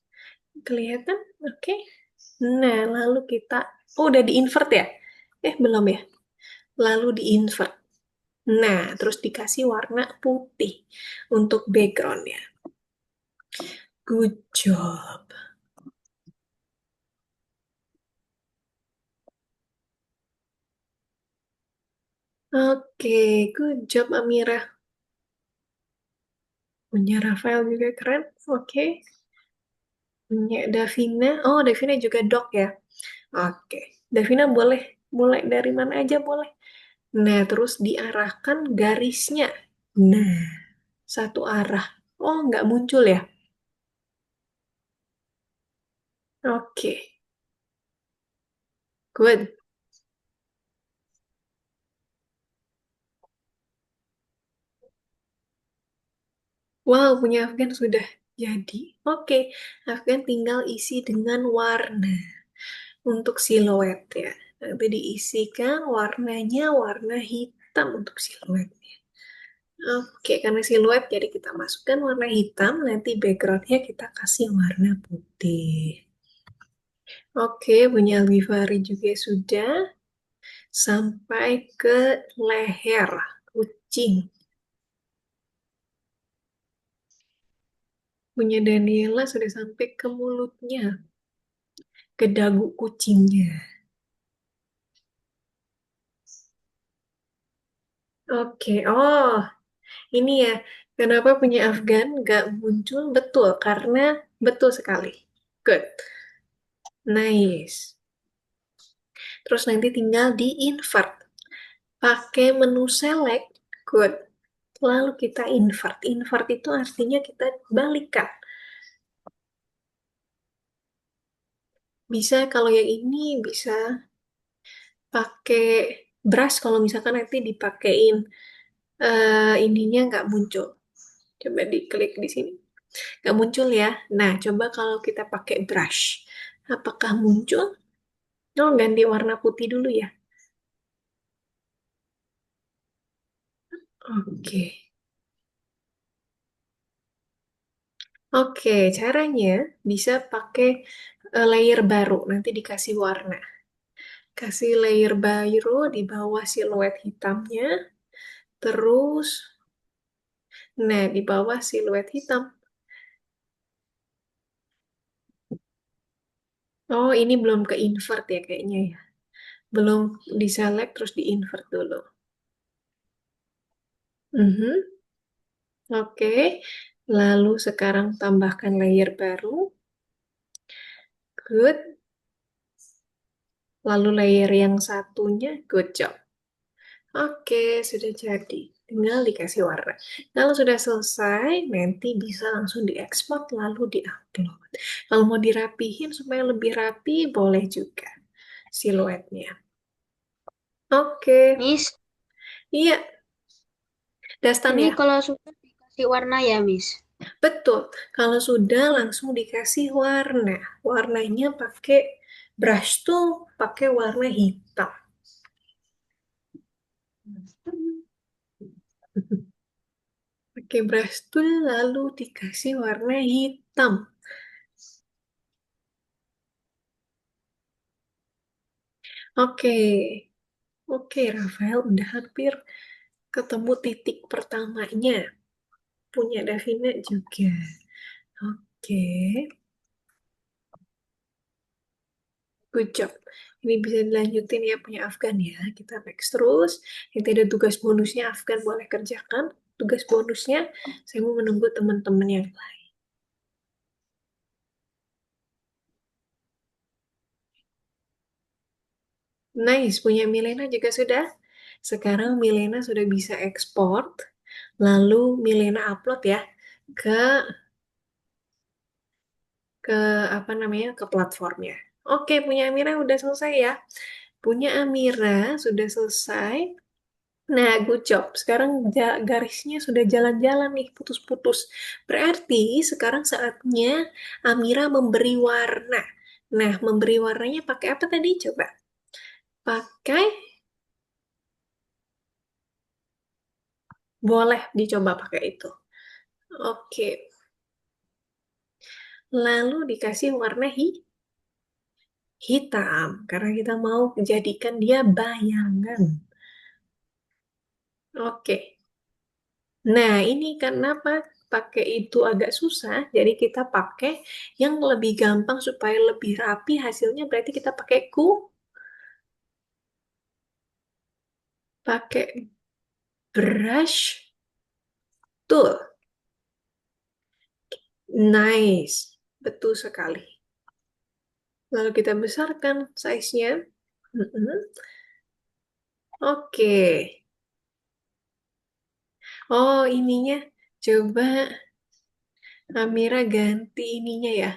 Kelihatan? Oke. Nah, lalu kita, oh udah di invert ya? Belum ya? Lalu di invert. Nah, terus dikasih warna putih untuk backgroundnya. Good job. Oke, good job Amira. Punya Rafael juga keren. Oke. Punya Davina. Oh, Davina juga dok ya. Oke. Davina boleh mulai dari mana aja boleh. Nah, terus diarahkan garisnya. Nah, satu arah. Oh, nggak muncul ya? Oke, good. Wow, punya Afgan sudah jadi. Oke, Afgan tinggal isi dengan warna untuk siluet ya. Nanti diisikan warnanya warna hitam untuk siluetnya. Oke, karena siluet jadi kita masukkan warna hitam, nanti backgroundnya kita kasih warna putih. Oke, punya Algifari juga sudah. Sampai ke leher kucing. Punya Daniela sudah sampai ke mulutnya, ke dagu kucingnya. Oke, oh ini ya, kenapa punya Afgan gak muncul? Betul, karena betul sekali. Good, nice. Terus nanti tinggal di-invert. Pakai menu select, good. Lalu kita invert. Invert itu artinya kita balikan. Bisa kalau yang ini bisa pakai brush kalau misalkan nanti dipakein ininya nggak muncul. Coba diklik di sini. Nggak muncul ya. Nah, coba kalau kita pakai brush. Apakah muncul? Oh, ganti warna putih dulu ya. Oke. Oke, caranya bisa pakai layer baru. Nanti dikasih warna. Kasih layer baru di bawah siluet hitamnya. Terus, nah di bawah siluet hitam. Oh, ini belum ke invert ya kayaknya ya. Belum di-select terus di-invert dulu. Mhm. Oke, lalu sekarang tambahkan layer baru. Good. Lalu layer yang satunya, good job. Oke, sudah jadi. Tinggal dikasih warna. Kalau sudah selesai, nanti bisa langsung diekspor lalu diupload. Kalau mau dirapihin supaya lebih rapi, boleh juga siluetnya. Oke, Miss, iya, Dastan ini ya. kalau sudah dikasih warna ya, Miss. Betul. Kalau sudah langsung dikasih warna. Warnanya pakai brush tuh pakai warna hitam. Pakai brush tool lalu dikasih warna hitam. Oke. Oke, Rafael udah hampir ketemu titik pertamanya. Punya Davina juga. Oke, good job. Ini bisa dilanjutin ya punya Afgan ya. Kita next terus. Yang tidak tugas bonusnya Afgan boleh kerjakan. Tugas bonusnya saya mau menunggu teman-teman yang lain. Nice, punya Milena juga sudah. Sekarang Milena sudah bisa ekspor. Lalu Milena upload ya ke ke apa namanya ke platformnya. Oke, punya Amira udah selesai ya. Punya Amira sudah selesai. Nah, good job. Sekarang garisnya sudah jalan-jalan nih, putus-putus. Berarti sekarang saatnya Amira memberi warna. Nah, memberi warnanya pakai apa tadi? Coba. Pakai, boleh dicoba pakai itu. Oke. Lalu dikasih warna hitam. Karena kita mau jadikan dia bayangan. Oke. Nah, ini kenapa pakai itu agak susah, jadi kita pakai yang lebih gampang supaya lebih rapi, hasilnya berarti kita pakai ku. pakai brush tool. Nice, betul sekali. Lalu kita besarkan size-nya. Mm-mm. Oke. Oh, ininya. Coba Amira ganti ininya ya.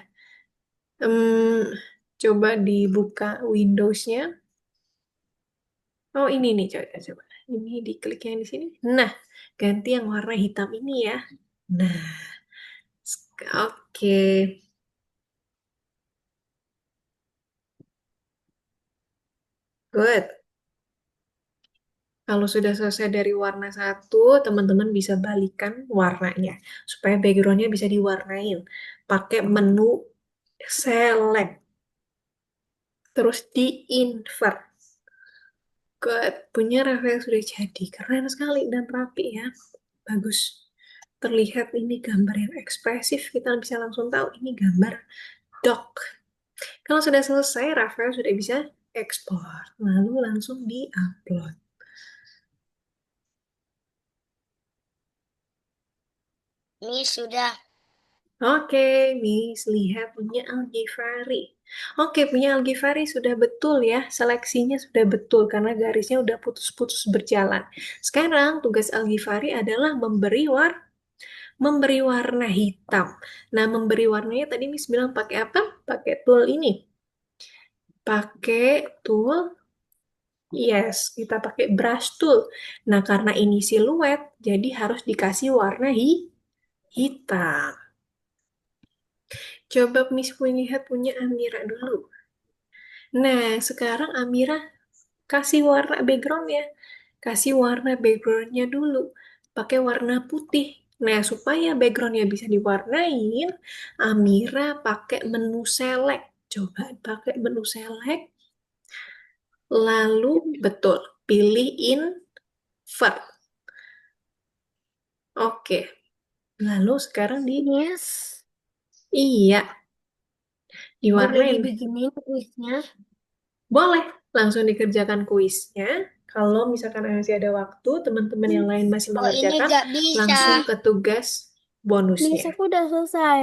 Hmm, coba dibuka Windows-nya. Oh, ini nih, coba, coba. Ini diklik yang di sini. Nah, ganti yang warna hitam ini ya. Nah, oke. Good. Kalau sudah selesai dari warna satu, teman-teman bisa balikan warnanya. Supaya backgroundnya bisa diwarnain. Pakai menu select. Terus di-invert. Good. Punya Rafael sudah jadi. Keren sekali dan rapi ya. Bagus. Terlihat ini gambar yang ekspresif. Kita bisa langsung tahu ini gambar dog. Kalau sudah selesai, Rafael sudah bisa ekspor. Lalu langsung di-upload. Miss sudah. Oke, Miss lihat punya Algifari. Oke, punya Algifari sudah betul ya. Seleksinya sudah betul karena garisnya udah putus-putus berjalan. Sekarang tugas Algifari adalah memberi warna hitam. Nah, memberi warnanya tadi Miss bilang pakai apa? Pakai tool ini. Pakai tool, yes, kita pakai brush tool. Nah, karena ini siluet, jadi harus dikasih warna hitam. Coba Miss lihat punya Amira dulu. Nah, sekarang Amira kasih warna background-nya. Kasih warna background-nya dulu. Pakai warna putih. Nah, supaya background-nya bisa diwarnain, Amira pakai menu select. Coba pakai menu select. Lalu, betul, pilih invert. Oke. Lalu sekarang Miss, iya, boleh diwarnain. dibikinin kuisnya? Boleh, langsung dikerjakan kuisnya. Kalau misalkan masih ada waktu, teman-teman yang lain masih Oh ini mengerjakan, gak bisa. langsung ke tugas Miss, bonusnya. aku udah selesai.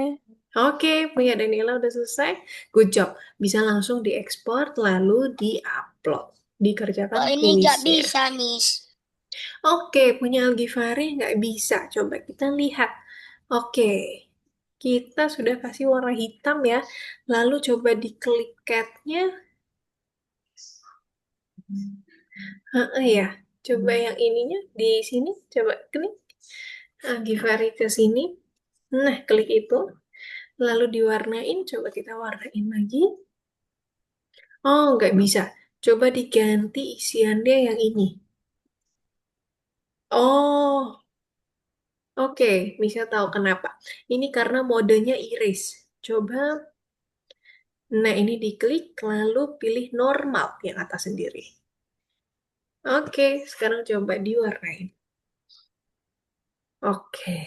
Oke, punya Daniela udah selesai. Good job. Bisa langsung diekspor, lalu di-upload. Dikerjakan Oh ini gak kuisnya. bisa, Miss. Oke, punya Algifari nggak bisa. Coba kita lihat. Oke, kita sudah kasih warna hitam ya. Lalu coba diklik cat-nya. Ya, coba yang ininya di sini. Coba klik. Algifari ke sini. Nah, klik itu. Lalu diwarnain. Coba kita warnain lagi. Oh, nggak bisa. Coba diganti isiannya yang ini. Oh, oke. Bisa tahu kenapa. Ini karena modenya iris. Coba, nah ini diklik, lalu pilih normal yang atas sendiri. Oke, sekarang coba diwarnain. Oke,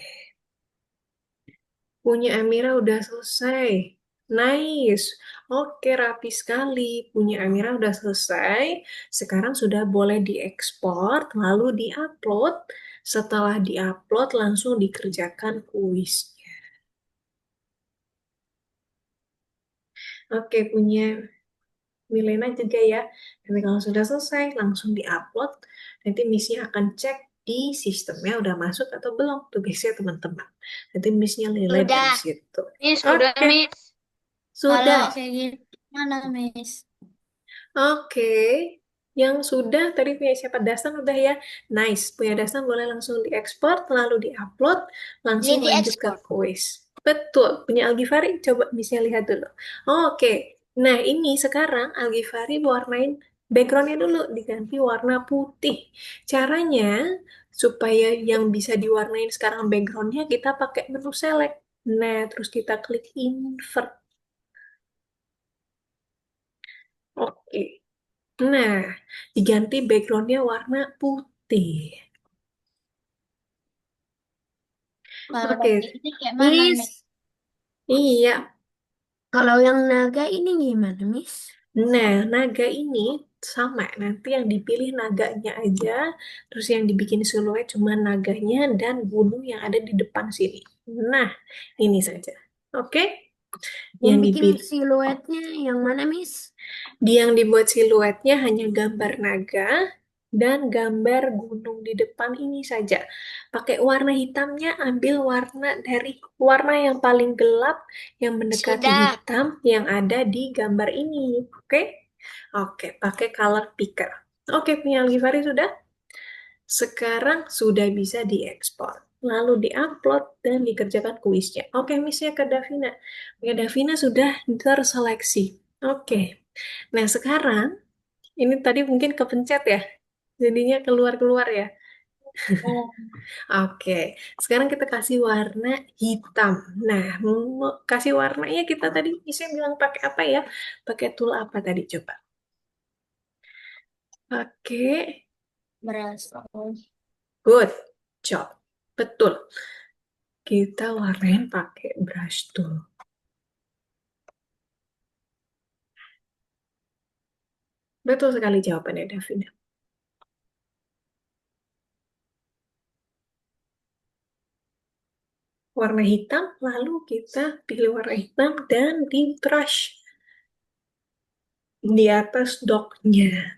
punya Amira udah selesai. Nice. Oke, rapi sekali. Punya Amira udah selesai. Sekarang sudah boleh diekspor, lalu diupload. Setelah diupload, langsung dikerjakan kuisnya. Oke, punya Milena juga ya. Nanti kalau sudah selesai, langsung diupload. Nanti Missnya akan cek di sistemnya udah masuk atau belum tugasnya teman-teman. Nanti Missnya nilai dari Sudah. situ. Miss sudah, Oke, Miss. Kalau sudah. kayak gini mana, Miss? Oke. Yang sudah tadi punya siapa? Dastan udah ya. Nice. Punya Dastan boleh langsung diekspor, lalu diupload, Ini langsung lanjut ke diekspor. kuis. Betul. Punya Algifari, coba bisa lihat dulu. Oke. Nah, ini sekarang Algifari warnain backgroundnya dulu, diganti warna putih. Caranya, supaya yang bisa diwarnain sekarang backgroundnya, kita pakai menu select. Nah, terus kita klik invert. Oke. Nah, diganti backgroundnya warna putih. Kalau Oke, ini kayak mana, Miss, Miss? iya. kalau yang naga ini gimana, Miss? Nah, naga ini sama. Nanti yang dipilih naganya aja, terus yang dibikin siluet cuma naganya dan gunung yang ada di depan sini. Nah, ini saja. Oke? Yang Yang bikin dipilih. siluetnya yang mana, Miss? Yang dibuat siluetnya hanya gambar naga dan gambar gunung di depan ini saja. Pakai warna hitamnya, ambil warna dari warna yang paling gelap yang mendekati Sudah. hitam yang ada di gambar ini. Oke? Oke, pakai color picker. Oke, punya Algifari sudah? Sekarang sudah bisa diekspor. Lalu diupload dan dikerjakan kuisnya. Oke, misalnya ke Davina. Oke, Davina sudah terseleksi. Oke. Nah, sekarang ini tadi mungkin kepencet ya. Jadinya keluar-keluar ya. Oh, Oke. Sekarang kita kasih warna hitam. Nah, kasih warnanya kita tadi bisa bilang pakai apa ya? Pakai tool apa tadi coba? Pakai berasa. good job. Betul. Kita warnain pakai brush tool. Betul sekali jawabannya, Davina. Warna hitam, lalu kita pilih warna hitam dan di brush di atas dognya.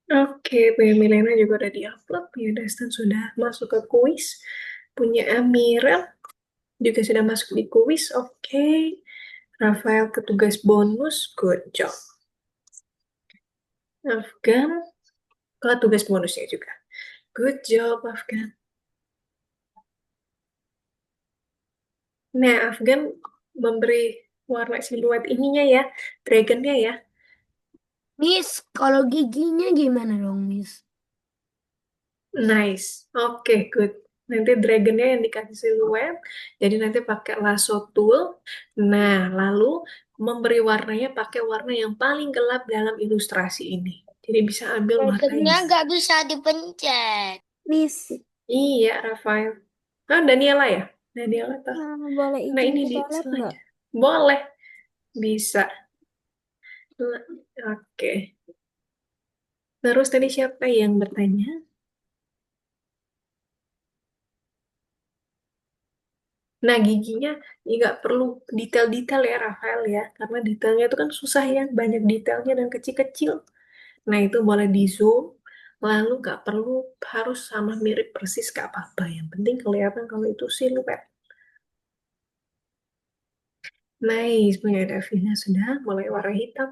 Oke, punya Milena juga udah diupload, punya Dastan sudah masuk ke kuis, punya Amira juga sudah masuk di kuis. Oke, Rafael ke tugas bonus, good job. Afgan ke tugas bonusnya juga. Good job, Afgan. Nah, Afgan memberi warna siluet ininya ya, dragonnya ya. Miss, kalau giginya gimana dong, Miss? Nice. Oke, good. Nanti dragonnya yang dikasih siluet, jadi nanti pakai lasso tool. Nah, lalu memberi warnanya pakai warna yang paling gelap dalam ilustrasi ini. Jadi bisa ambil warna Dragonnya yang... nggak bisa dipencet. Miss, Iya, Rafael. Ah, Daniela ya? Daniela tuh. boleh Nah, izin ini ke di toilet slide. nggak? Boleh. Bisa. Oke. Terus tadi siapa yang bertanya? Nah, giginya nggak perlu detail-detail ya, Rafael ya. Karena detailnya itu kan susah ya, banyak detailnya dan kecil-kecil. Nah, itu boleh di zoom. Lalu nggak perlu harus sama mirip persis, nggak apa-apa. Yang penting kelihatan kalau itu siluet. Nice, punya Davina sudah mulai warna hitam.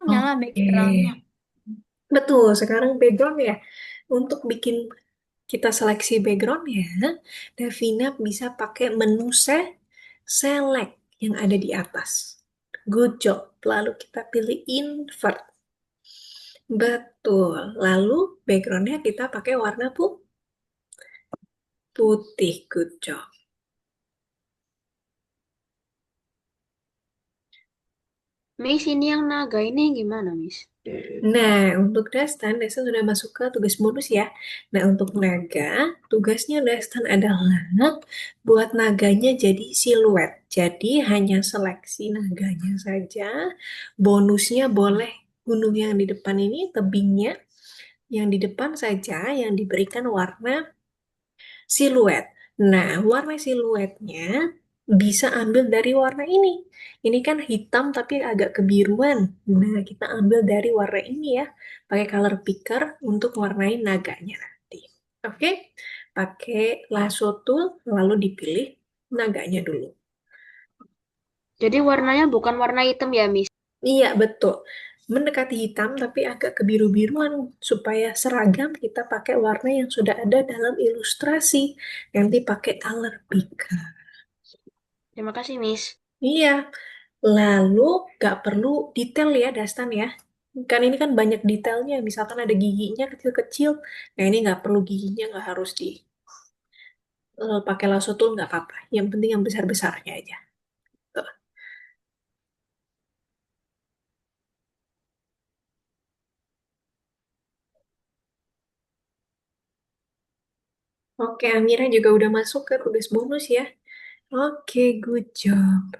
Nyala Oke. backgroundnya. Betul, sekarang background ya. Untuk bikin kita seleksi background ya, Davina bisa pakai menu select yang ada di atas. Good job. Lalu kita pilih invert. Betul. Lalu backgroundnya kita pakai warna putih. Good job. Miss, ini yang naga ini gimana, Miss? Nah, untuk Dastan, Dastan sudah masuk ke tugas bonus ya. Nah, untuk naga, tugasnya Dastan adalah buat naganya jadi siluet. Jadi hanya seleksi naganya saja. Bonusnya boleh gunung yang di depan ini, tebingnya. Yang di depan saja yang diberikan warna siluet. Nah, warna siluetnya bisa ambil dari warna ini. Ini kan hitam tapi agak kebiruan. Nah, kita ambil dari warna ini ya. Pakai color picker untuk warnain naganya nanti. Oke? Pakai lasso tool lalu dipilih naganya dulu. Jadi warnanya bukan warna hitam ya, Miss? Iya, betul. Mendekati hitam tapi agak kebiru-biruan supaya seragam kita pakai warna yang sudah ada dalam ilustrasi. Nanti pakai color picker. Terima kasih, Miss. Iya, Lalu nggak perlu detail ya, Dastan ya. Kan ini kan banyak detailnya. Misalkan ada giginya kecil-kecil. Nah ini nggak perlu giginya, nggak harus di pakai lasso tool nggak apa-apa. Yang penting yang besar-besarnya aja. Tuh. Oke, Amira juga udah masuk ke tugas bonus ya. Oke, good job.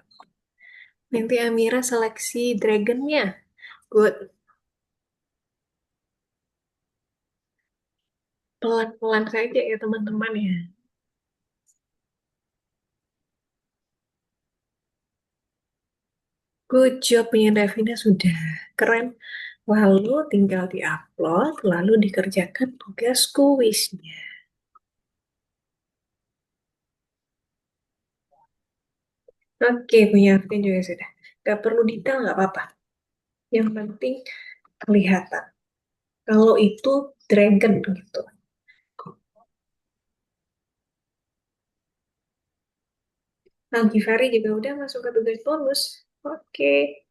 Nanti Amira seleksi dragonnya. Good. Pelan-pelan saja ya teman-teman ya. Good job punya Davina sudah keren. Lalu tinggal diupload, lalu dikerjakan tugas kuisnya. Oke, punya Arvin juga sudah. Gak perlu detail, nggak apa-apa. Yang penting kelihatan. Kalau itu dragon gitu. Nah, Givari juga udah masuk ke tugas bonus. Oke.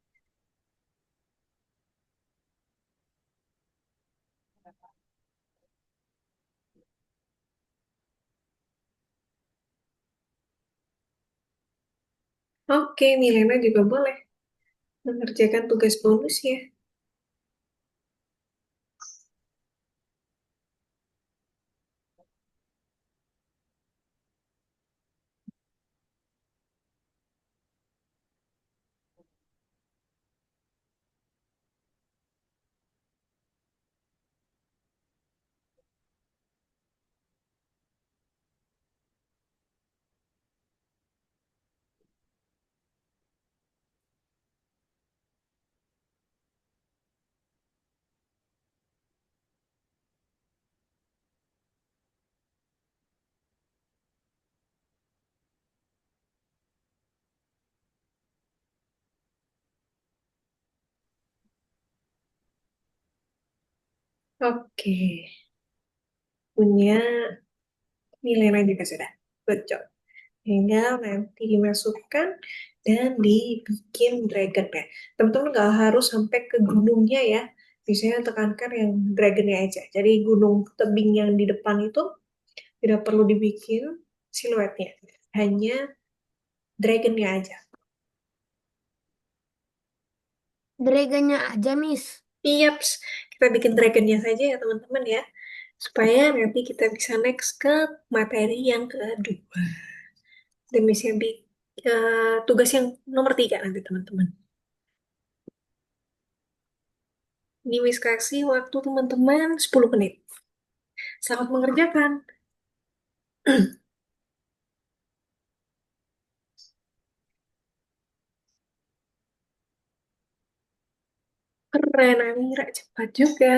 Oke, Milena juga boleh mengerjakan tugas bonus ya. Oke, punya Milena juga sudah. Good job. Tinggal nanti dimasukkan dan dibikin dragonnya. Teman-teman nggak harus sampai ke gunungnya ya. Biasanya tekankan yang dragonnya aja. Jadi gunung tebing yang di depan itu tidak perlu dibikin siluetnya. Hanya dragonnya aja. Dragonnya aja, Miss. Yaps, kita bikin dragonnya saja ya teman-teman ya. Supaya nanti kita bisa next ke materi yang kedua. Dan bisa tugas yang nomor 3 nanti teman-teman. Ini Miss kasih waktu teman-teman 10 menit. Selamat mengerjakan. Keren, Amira. Cepat juga.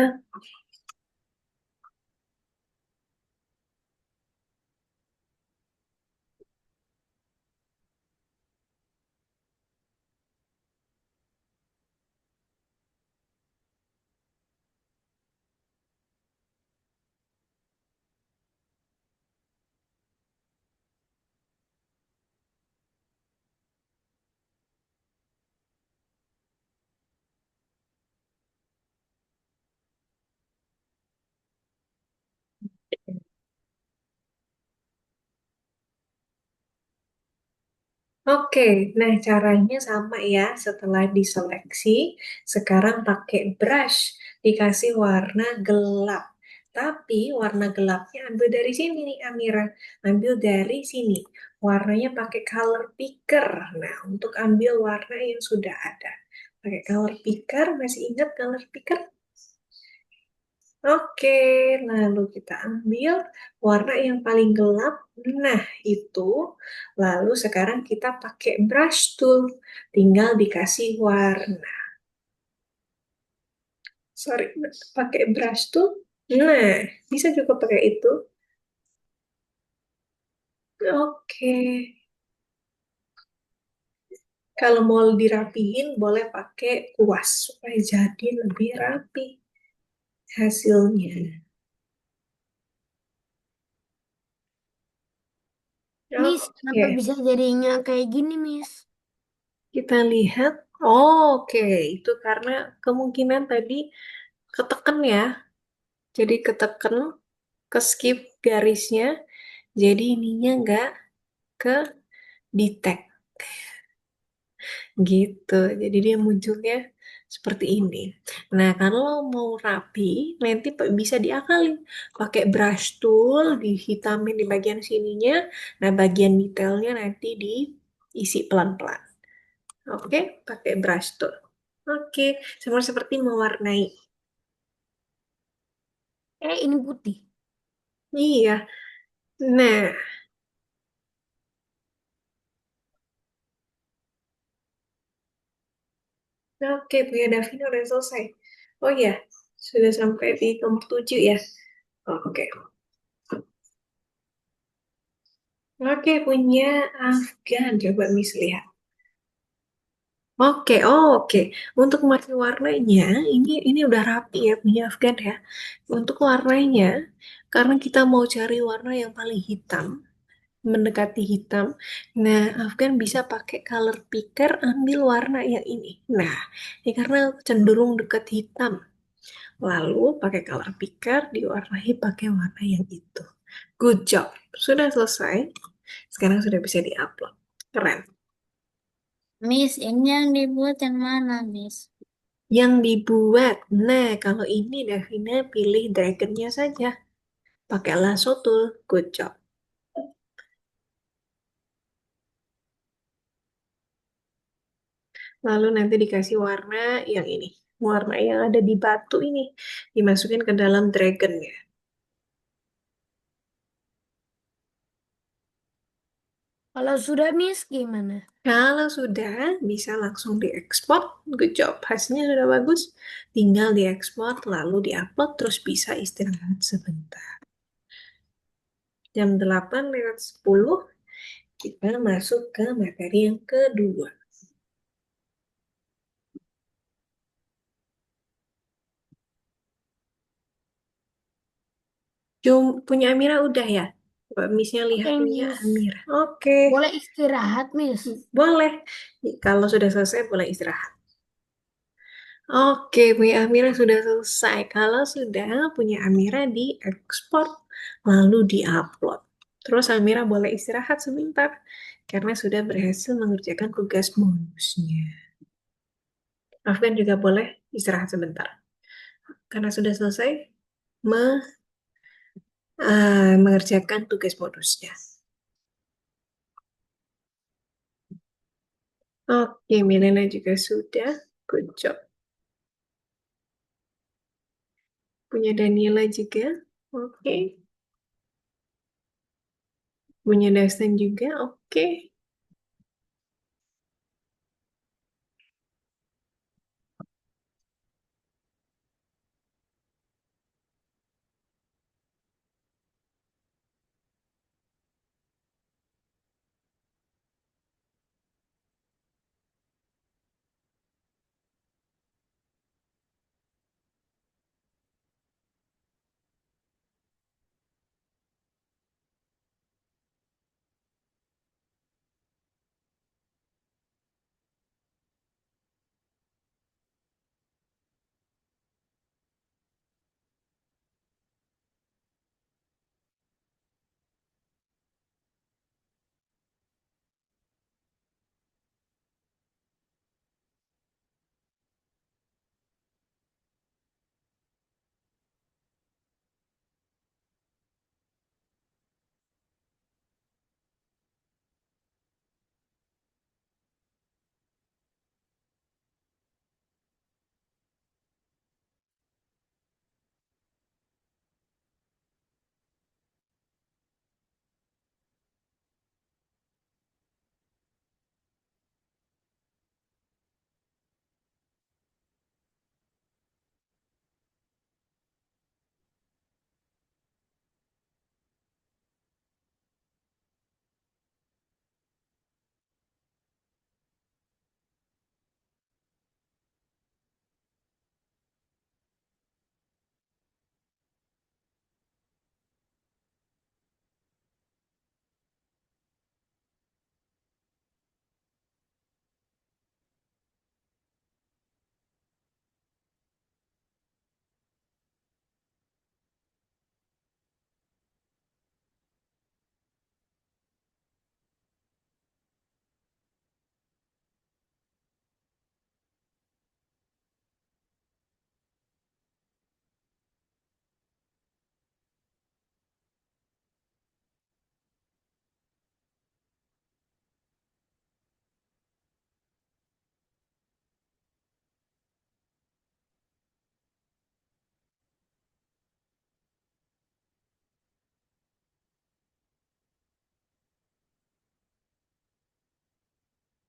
Oke, nah caranya sama ya. Setelah diseleksi, sekarang pakai brush. Dikasih warna gelap. Tapi warna gelapnya ambil dari sini nih, Amira. Ambil dari sini. Warnanya pakai color picker. Nah, untuk ambil warna yang sudah ada. Pakai color picker, masih ingat color picker? Oke, lalu kita ambil warna yang paling gelap. Nah, itu. Lalu sekarang kita pakai brush tool. Tinggal dikasih warna. Sorry, pakai brush tool. Nah, bisa juga pakai itu. Oke. Kalau mau dirapihin, boleh pakai kuas supaya jadi lebih rapi hasilnya. Miss, kenapa Oke. bisa jadinya kayak gini, Miss? Kita lihat. Oh, oke. Itu karena kemungkinan tadi keteken ya. Jadi keteken, ke skip garisnya. Jadi ininya nggak ke detect gitu. Jadi dia munculnya seperti ini. Nah, kalau mau rapi, nanti bisa diakalin. Pakai brush tool, dihitamin di bagian sininya. Nah, bagian detailnya nanti diisi pelan-pelan. Oke, pakai brush tool. Oke, sama seperti mewarnai. Ini putih. Iya. Nah, oke, punya Davina udah selesai. Oh iya, sudah sampai di nomor 7 ya. Oke. Oke, punya Afgan. Coba Miss lihat. Oke, oh, oke. Untuk warna-warnanya, ini udah rapi ya punya Afgan ya. Untuk warnanya, karena kita mau cari warna yang paling hitam, mendekati hitam. Nah, Afgan bisa pakai color picker, ambil warna yang ini. Nah, ini karena cenderung dekat hitam. Lalu pakai color picker, diwarnai pakai warna yang itu. Good job. Sudah selesai. Sekarang sudah bisa diupload. Keren. Miss, ini yang dibuat yang mana, Miss? Yang dibuat. Nah, kalau ini Davina pilih dragonnya saja. Pakai lasso tool. Good job. Lalu nanti dikasih warna yang ini. Warna yang ada di batu ini. Dimasukin ke dalam dragonnya. Kalau sudah, Miss, gimana? Kalau sudah, bisa langsung diekspor. Good job. Hasilnya sudah bagus. Tinggal diekspor, lalu diupload, terus bisa istirahat sebentar. Jam 8:10 kita masuk ke materi yang kedua. Punya Amira udah ya? Coba Miss-nya lihat Oke, punya Miss. Amira. Oke, Boleh istirahat, Miss. boleh. Kalau sudah selesai, boleh istirahat. Oke, punya Amira sudah selesai. Kalau sudah, punya Amira diekspor, lalu diupload. Terus Amira boleh istirahat sebentar, karena sudah berhasil mengerjakan tugas bonusnya. Afgan juga boleh istirahat sebentar, karena sudah selesai mengerjakan tugas bonusnya. Oke, Milena juga sudah. Good job. Punya Daniela juga. Oke. Punya Dastan juga. Oke.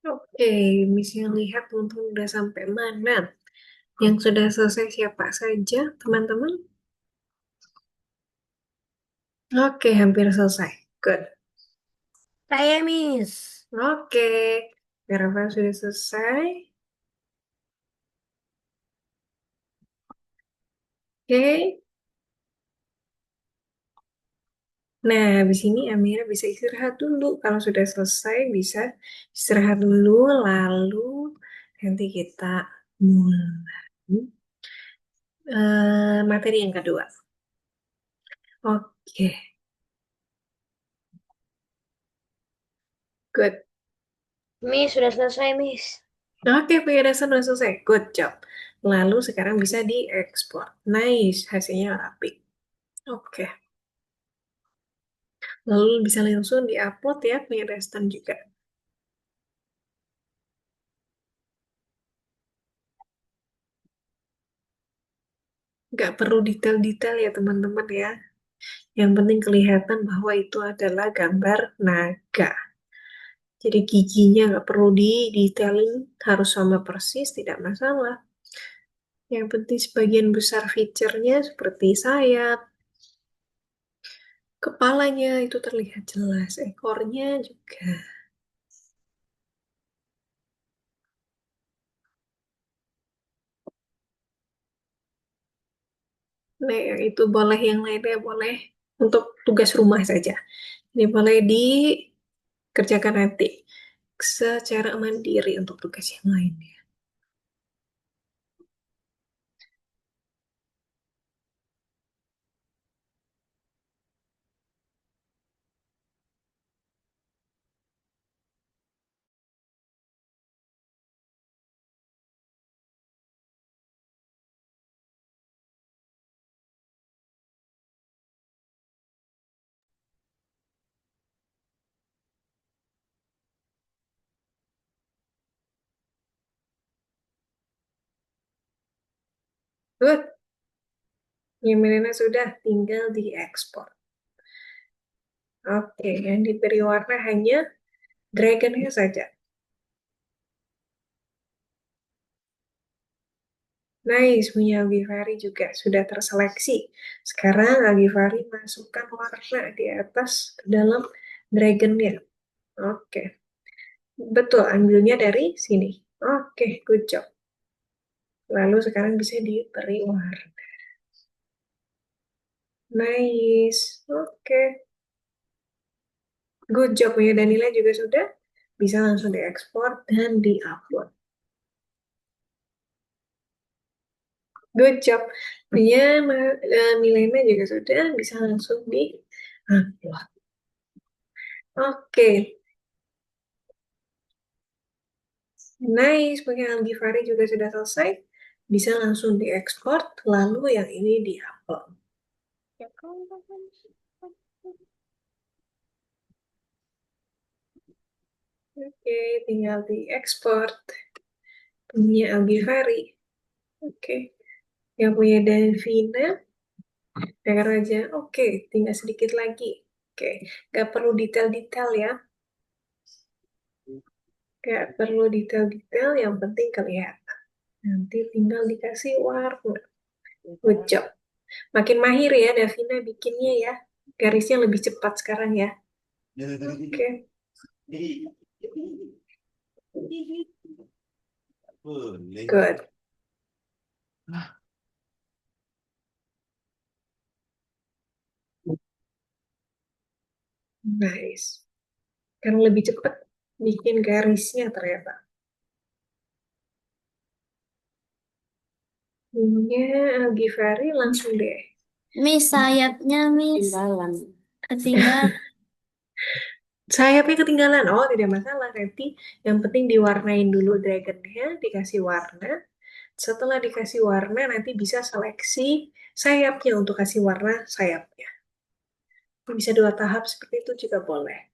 Oke, bisa lihat teman-teman udah sampai mana. Yang sudah selesai siapa saja, teman-teman? Oke, hampir selesai. Good. Saya, Miss. Oke, Rafael sudah selesai. Oke. Nah, habis ini Amira bisa istirahat dulu. Kalau sudah selesai, bisa istirahat dulu. Lalu nanti kita mulai materi yang kedua. Oke, good. Miss, sudah selesai, Miss. Oke, penjelasan sudah selesai. Good job. Lalu sekarang bisa diekspor. Nice, hasilnya rapi. Oke. Lalu bisa langsung diupload ya penjelasan juga. Nggak perlu detail-detail ya teman-teman ya. Yang penting kelihatan bahwa itu adalah gambar naga. Jadi giginya nggak perlu di-detailing, harus sama persis, tidak masalah. Yang penting sebagian besar fiturnya seperti sayap, kepalanya itu terlihat jelas, ekornya juga. Nah, yang itu boleh, yang lainnya boleh untuk tugas rumah saja. Ini boleh dikerjakan nanti secara mandiri untuk tugas yang lainnya. Good. Yang Milena sudah tinggal diekspor. Oke, yang diberi warna hanya dragonnya saja. Nice, punya Algivari juga sudah terseleksi. Sekarang Algivari masukkan warna di atas ke dalam dragonnya. Oke, betul, ambilnya dari sini. Oke, good job. Lalu sekarang bisa diberi warna. Nice, oke. Good job, punya Danila juga sudah. Bisa langsung diekspor dan diupload. Good job. Punya Milena juga sudah. Bisa langsung di-upload. Oke, nice. Punya Algivari juga sudah selesai. Bisa langsung diekspor. Lalu yang ini di-upload. Oke, tinggal diekspor. Punya Algivari. Oke. Yang punya Davina, dengar aja. Oke, tinggal sedikit lagi. Oke, nggak perlu detail-detail ya. Nggak perlu detail-detail, yang penting kelihatan. Nanti tinggal dikasih warna. Good job. Makin mahir ya Davina bikinnya ya. Garisnya lebih cepat sekarang ya. Oke, good. Nice. Kan lebih cepat bikin garisnya ternyata. Punya Algivari langsung deh. Miss, sayapnya, Miss. Tinggalan. Ketinggalan. Sayapnya ketinggalan. Oh, tidak masalah. Nanti yang penting diwarnain dulu dragonnya, dikasih warna. Setelah dikasih warna, nanti bisa seleksi sayapnya untuk kasih warna sayapnya. Bisa dua tahap seperti itu juga boleh.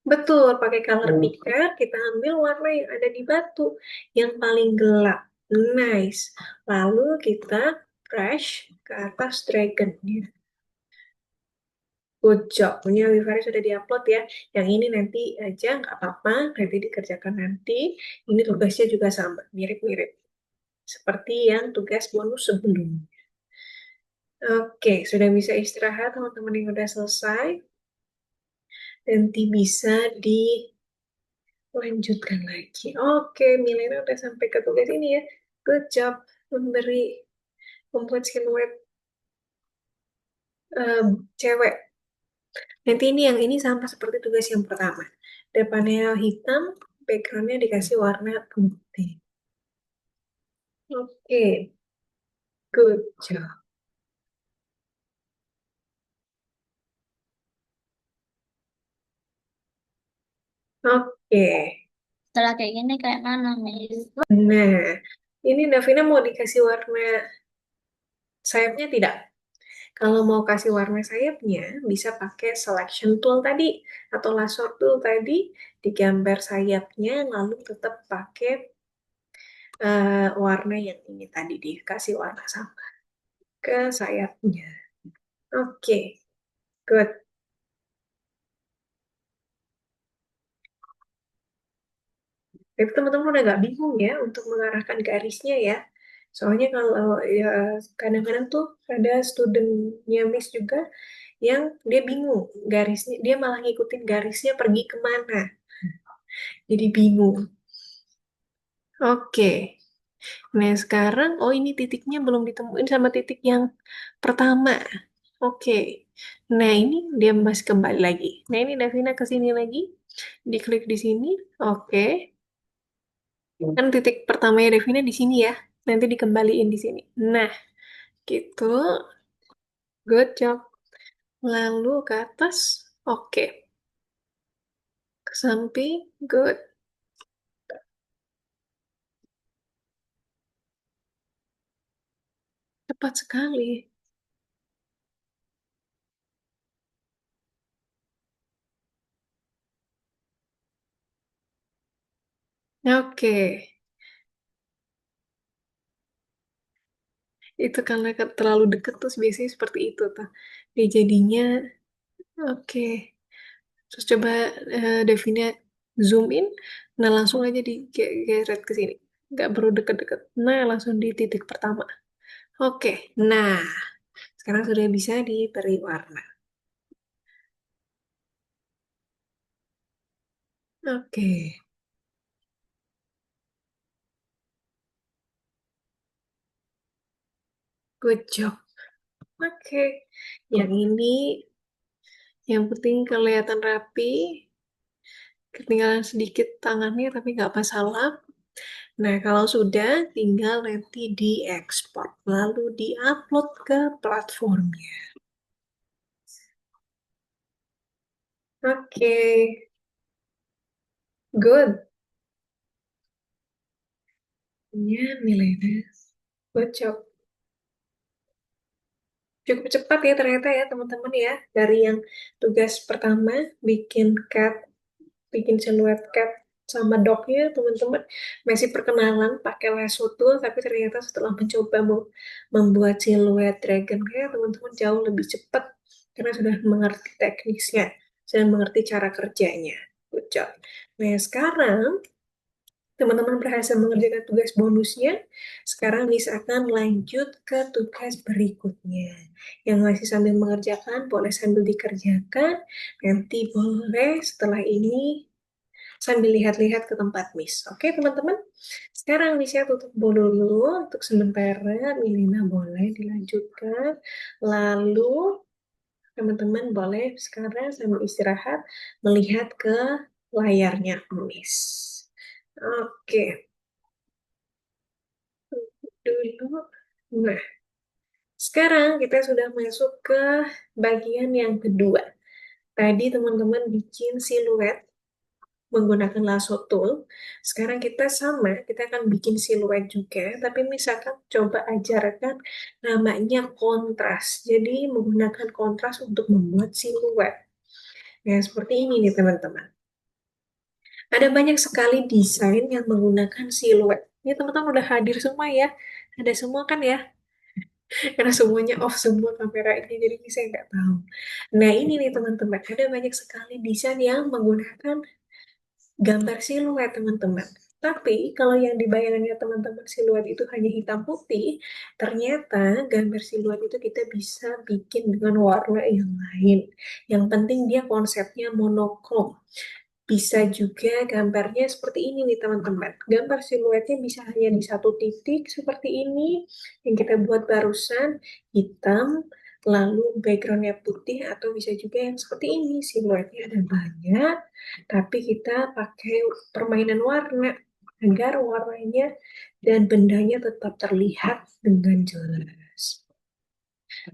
Betul, pakai color picker, kita ambil warna yang ada di batu, yang paling gelap. Nice. Lalu kita brush ke atas dragonnya. Good job. Punya Wifari sudah diupload ya. Yang ini nanti aja nggak apa-apa, nanti dikerjakan nanti. Ini tugasnya juga sama, mirip-mirip. Seperti yang tugas bonus sebelumnya. Oke, sudah bisa istirahat teman-teman yang udah selesai. Nanti bisa dilanjutkan lagi. Oke, Milena udah sampai ke tugas ini ya. Good job membuat siluet cewek. Nanti yang ini sama seperti tugas yang pertama. Depannya hitam, backgroundnya dikasih warna putih. Oke, good job. Oke, Setelah kayak gini kayak mana, Miss? nah ini Davina mau dikasih warna sayapnya tidak? Kalau mau kasih warna sayapnya, bisa pakai selection tool tadi atau lasso tool tadi, digambar sayapnya, lalu tetap pakai warna yang ini tadi dikasih warna sama ke sayapnya. Oke, good. Tapi teman-teman udah nggak bingung ya untuk mengarahkan garisnya ya. Soalnya kalau ya kadang-kadang tuh ada studentnya Miss juga yang dia bingung garisnya, dia malah ngikutin garisnya pergi kemana. Jadi bingung. Oke, nah sekarang, oh ini titiknya belum ditemuin sama titik yang pertama. Oke, nah ini dia masih kembali lagi. Nah ini Davina ke sini lagi, diklik di sini. Oke, kan titik pertamanya Davina di sini ya. Nanti dikembaliin di sini. Nah, gitu. Good job. Lalu ke atas. Oke. Ke samping. Good. Cepat sekali. Oke. Itu karena terlalu deket terus biasanya seperti itu tuh. Dia jadinya oke. Terus coba Devina zoom in. Nah, langsung aja digeret ke sini. Nggak perlu deket-deket. Nah, langsung di titik pertama. Oke. Nah, sekarang sudah bisa diberi warna. Oke. Good job. Oke. Yang ini yang penting kelihatan rapi. Ketinggalan sedikit tangannya tapi nggak masalah. Nah, kalau sudah, tinggal nanti diekspor, lalu diupload ke platformnya. Oke, good. Ya, Milena. Good job. Cukup cepat ya ternyata ya teman-teman ya. Dari yang tugas pertama, bikin cat, bikin siluet cat sama dognya teman-teman masih perkenalan pakai lasso tool, tapi ternyata setelah mencoba membuat siluet dragon ya teman-teman jauh lebih cepat karena sudah mengerti teknisnya, sudah mengerti cara kerjanya. Good job. Nah sekarang teman-teman berhasil mengerjakan tugas bonusnya, sekarang Miss akan lanjut ke tugas berikutnya. Yang masih sambil mengerjakan boleh sambil dikerjakan, nanti boleh setelah ini sambil lihat-lihat ke tempat Miss. Oke, teman-teman? Sekarang Miss tutup dulu untuk sementara. Milena boleh dilanjutkan. Lalu teman-teman boleh sekarang sambil istirahat melihat ke layarnya Miss. Oke, dulu. Nah, sekarang kita sudah masuk ke bagian yang kedua. Tadi teman-teman bikin siluet menggunakan lasso tool. Sekarang kita sama, kita akan bikin siluet juga, tapi misalkan coba ajarkan namanya kontras. Jadi menggunakan kontras untuk membuat siluet. Nah, seperti ini nih teman-teman. Ada banyak sekali desain yang menggunakan siluet. Ini teman-teman udah hadir semua ya. Ada semua kan ya? karena semuanya off semua kamera ini, jadi saya nggak tahu. Nah ini nih teman-teman, ada banyak sekali desain yang menggunakan gambar siluet teman-teman. Tapi kalau yang di bayangannya teman-teman siluet itu hanya hitam putih, ternyata gambar siluet itu kita bisa bikin dengan warna yang lain. Yang penting dia konsepnya monokrom. Bisa juga gambarnya seperti ini nih teman-teman. Gambar siluetnya bisa hanya di satu titik seperti ini yang kita buat barusan, hitam, lalu backgroundnya putih, atau bisa juga yang seperti ini, siluetnya ada banyak, tapi kita pakai permainan warna agar warnanya dan bendanya tetap terlihat dengan jelas.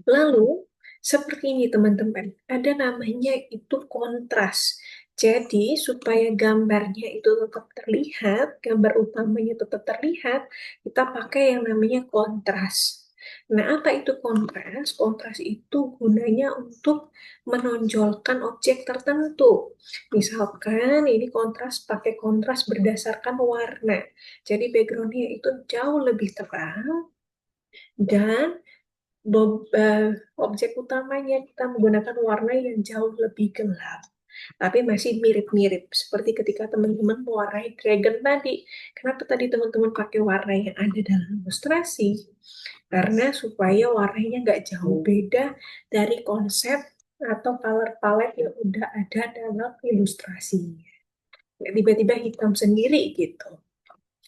Lalu, seperti ini teman-teman, ada namanya itu kontras. Jadi, supaya gambarnya itu tetap terlihat, gambar utamanya tetap terlihat, kita pakai yang namanya kontras. Nah, apa itu kontras? Kontras itu gunanya untuk menonjolkan objek tertentu. Misalkan ini kontras pakai kontras berdasarkan warna. Jadi backgroundnya itu jauh lebih terang dan objek utamanya kita menggunakan warna yang jauh lebih gelap. Tapi masih mirip-mirip. Seperti ketika teman-teman mewarnai dragon tadi. Kenapa tadi teman-teman pakai warna yang ada dalam ilustrasi? Karena supaya warnanya nggak jauh beda dari konsep atau color palette yang udah ada dalam ilustrasinya. Tiba-tiba hitam sendiri gitu.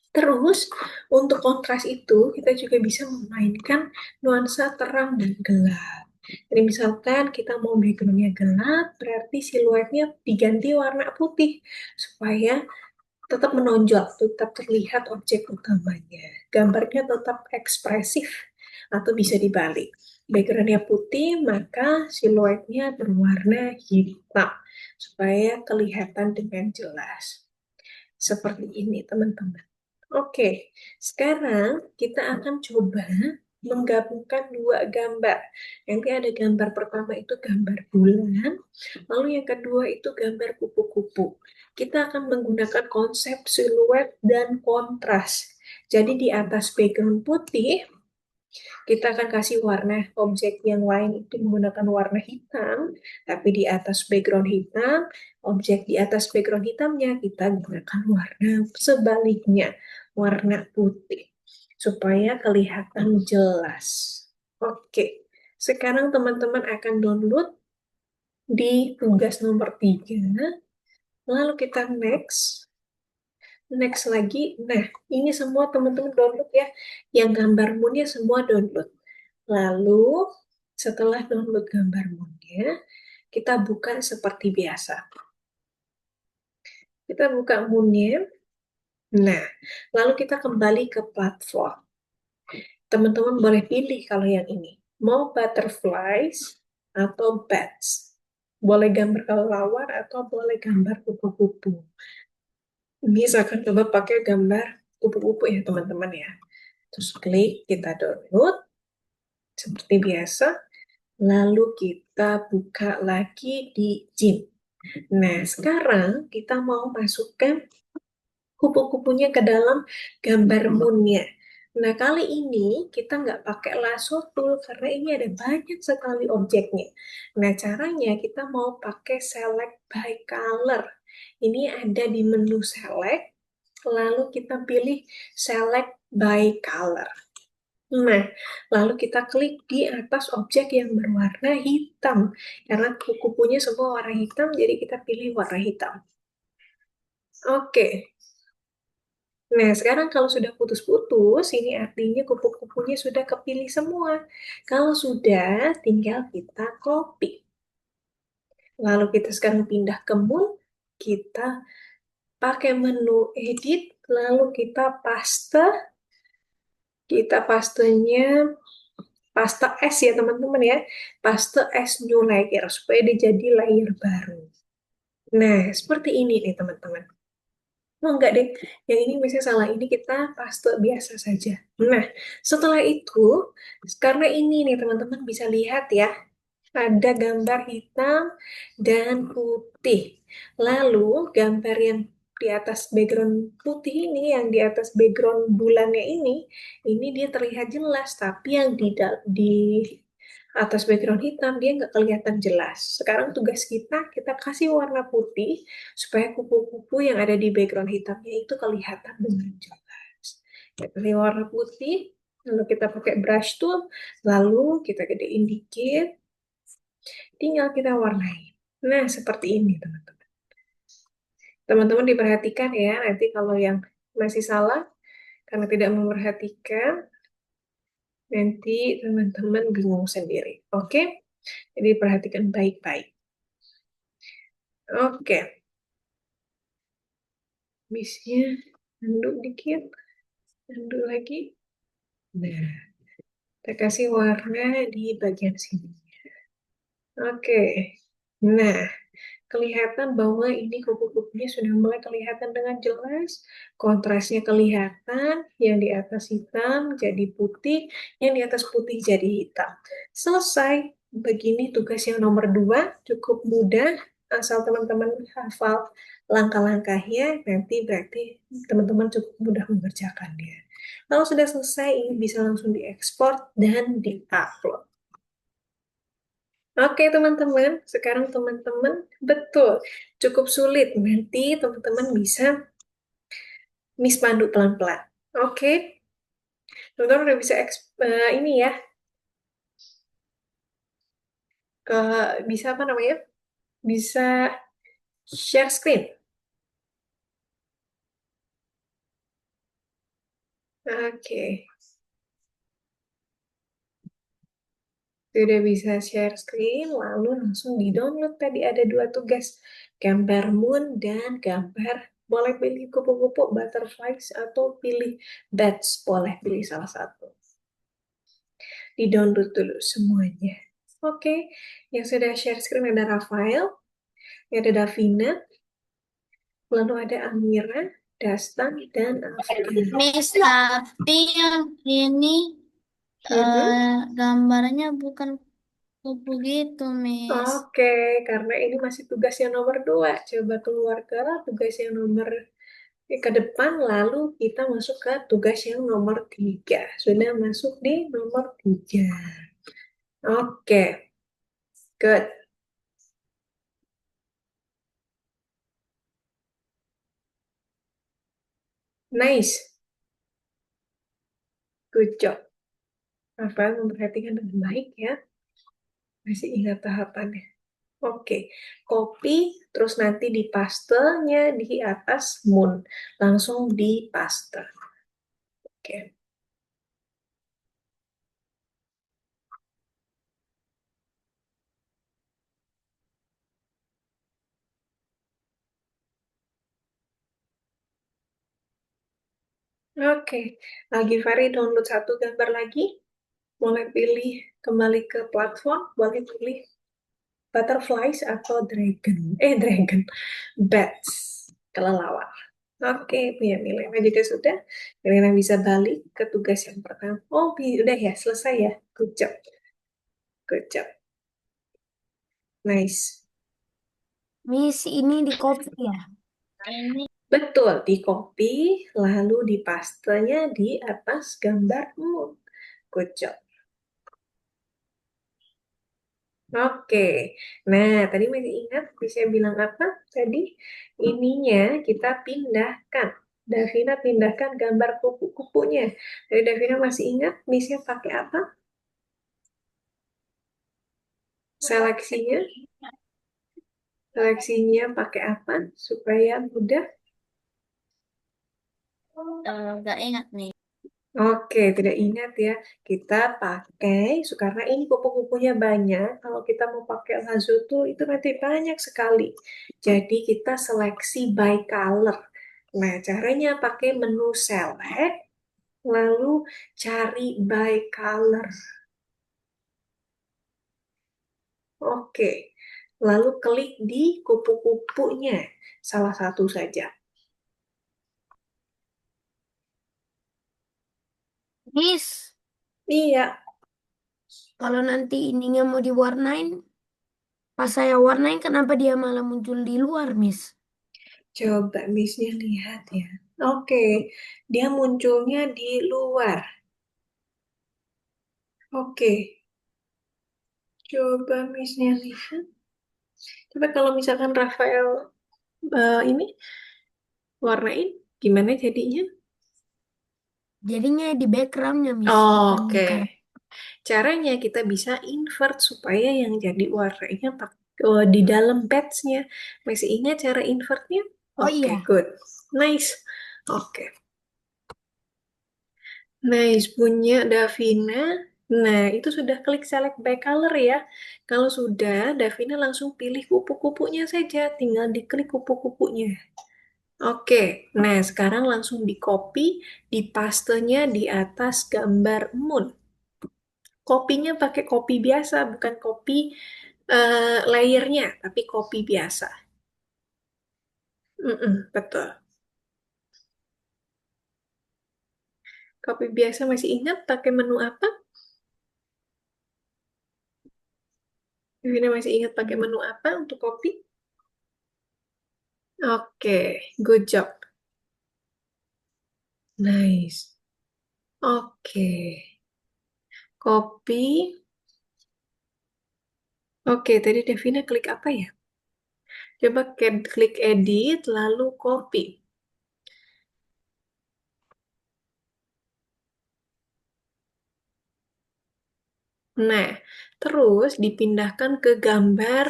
Terus, untuk kontras itu, kita juga bisa memainkan nuansa terang dan gelap. Jadi misalkan kita mau backgroundnya gelap, berarti siluetnya diganti warna putih, supaya tetap menonjol, tetap terlihat objek utamanya. Gambarnya tetap ekspresif, atau bisa dibalik. Backgroundnya putih, maka siluetnya berwarna hitam, supaya kelihatan dengan jelas. Seperti ini, teman-teman. Oke, sekarang kita akan coba menggabungkan dua gambar. Nanti ada gambar pertama itu gambar bulan, lalu yang kedua itu gambar kupu-kupu. Kita akan menggunakan konsep siluet dan kontras. Jadi di atas background putih, kita akan kasih warna objek yang lain itu menggunakan warna hitam, tapi di atas background hitam, objek di atas background hitamnya kita gunakan warna sebaliknya, warna putih, supaya kelihatan jelas. Oke, sekarang teman-teman akan download di tugas nomor 3, lalu kita next. Next lagi, nah ini semua teman-teman download ya, yang gambar moonnya semua download. Lalu setelah download gambar moonnya, kita buka seperti biasa. Kita buka moonnya, nah lalu kita kembali ke platform. Teman-teman boleh pilih kalau yang ini, mau butterflies atau bats. Boleh gambar kelelawar atau boleh gambar kupu-kupu. Ini saya akan coba pakai gambar kupu-kupu ya teman-teman ya. Terus klik, kita download seperti biasa. Lalu kita buka lagi di Gym. Nah, sekarang kita mau masukkan kupu-kupunya ke dalam gambar moonnya. Nah, kali ini kita nggak pakai lasso tool karena ini ada banyak sekali objeknya. Nah, caranya kita mau pakai select by color. Ini ada di menu select, lalu kita pilih select by color. Nah, lalu kita klik di atas objek yang berwarna hitam. Karena kupu-kupunya semua warna hitam, jadi kita pilih warna hitam. Oke. Nah, sekarang kalau sudah putus-putus, ini artinya kupu-kupunya sudah kepilih semua. Kalau sudah, tinggal kita copy. Lalu kita sekarang pindah ke Moon, kita pakai menu edit, lalu kita pastenya pasta es ya teman-teman ya, paste es new layer supaya dia jadi layer baru. Nah, seperti ini nih teman-teman. Oh enggak deh, yang ini misalnya salah, ini kita paste biasa saja. Nah, setelah itu, karena ini nih teman-teman bisa lihat ya, ada gambar hitam dan putih. Lalu gambar yang di atas background putih ini, yang di atas background bulannya ini dia terlihat jelas, tapi yang di atas background hitam dia nggak kelihatan jelas. Sekarang tugas kita kasih warna putih supaya kupu-kupu yang ada di background hitamnya itu kelihatan dengan jelas. Kita pilih warna putih, lalu kita pakai brush tool, lalu kita gedein dikit, tinggal kita warnai. Nah, seperti ini, teman-teman. Teman-teman diperhatikan ya, nanti kalau yang masih salah, karena tidak memperhatikan, nanti teman-teman bingung sendiri. Oke? Jadi perhatikan baik-baik. Oke. Bisnya tunduk dikit, tunduk lagi. Nah, kita kasih warna di bagian sini. Oke. Nah, kelihatan bahwa ini kupu-kupunya sudah mulai kelihatan dengan jelas. Kontrasnya kelihatan, yang di atas hitam jadi putih, yang di atas putih jadi hitam. Selesai. Begini tugas yang nomor 2, cukup mudah. Asal teman-teman hafal langkah-langkahnya, nanti berarti teman-teman cukup mudah mengerjakannya. Kalau sudah selesai, ini bisa langsung diekspor dan diupload. Oke teman-teman, sekarang teman-teman betul cukup sulit. Nanti teman-teman bisa Miss pandu pelan-pelan. Oke, teman-teman udah bisa ini ya, ke bisa apa namanya? Bisa share screen. Oke, sudah bisa share screen, lalu langsung di-download. Tadi ada 2 tugas, gambar moon dan gambar, boleh pilih kupu-kupu, butterflies, atau pilih bats, boleh pilih salah satu. Di-download dulu semuanya. Oke, yang sudah share screen ada Rafael, ada Davina, lalu ada Amira, Dastan, dan Afgan. Miss, tapi yang ini gambarnya bukan kupu gitu, Miss. Oke, karena ini masih tugas yang nomor 2. Coba keluar ke tugas yang nomor ke depan, lalu kita masuk ke tugas yang nomor 3. Sudah masuk di nomor 3. Oke, good. Nice. Good job. Rafael memperhatikan dengan baik ya. Masih ingat tahapannya. Oke, copy, terus nanti di pastenya di atas moon. Langsung di paste. Oke. Oke, Givari download 1 gambar lagi. Boleh pilih kembali ke platform, boleh pilih butterflies atau dragon, bats, kelelawar. Oke, punya Milena juga sudah. Milena bisa balik ke tugas yang pertama. Oh, udah ya, selesai ya. Good job. Good job. Nice. Miss, ini di copy ya? Ini. Betul, di copy, lalu di pastenya di atas gambar moon. Good job. Oke, nah tadi masih ingat bisa bilang apa? Tadi ininya kita pindahkan. Davina pindahkan gambar kupu-kupunya. Jadi Davina masih ingat bisa pakai apa? Seleksinya, seleksinya pakai apa supaya mudah? Nggak ingat nih. Oke, tidak ingat ya. Kita pakai, karena ini kupu-kupunya banyak. Kalau kita mau pakai Lazoto itu nanti banyak sekali. Jadi kita seleksi by color. Nah, caranya pakai menu select, lalu cari by color. Oke, lalu klik di kupu-kupunya, salah satu saja. Miss, Iya, kalau nanti ininya mau diwarnain, pas saya warnain kenapa dia malah muncul di luar, Miss? Coba Missnya lihat ya. Oke, dia munculnya di luar. Oke, coba Missnya lihat. Coba kalau misalkan Rafael ini warnain, gimana jadinya? Jadinya di backgroundnya, Miss, bukan Oke, muka. caranya kita bisa invert supaya yang jadi warnanya di dalam patch-nya. Masih ingat cara invertnya? Oh Oke, iya, good. Nice. Oke, nice. Punya Davina. Nah, itu sudah klik select by color ya. Kalau sudah, Davina langsung pilih kupu-kupunya saja. Tinggal diklik kupu-kupunya. Oke, nah sekarang langsung di copy, dipastenya di atas gambar moon. Kopinya pakai kopi biasa, bukan kopi layernya, tapi kopi biasa. Betul. Kopi biasa masih ingat pakai menu apa? Vina masih ingat pakai menu apa untuk kopi? Oke, good job. Nice. Oke, kopi. Oke, tadi Devina klik apa ya? Coba klik edit, lalu copy. Nah, terus dipindahkan ke gambar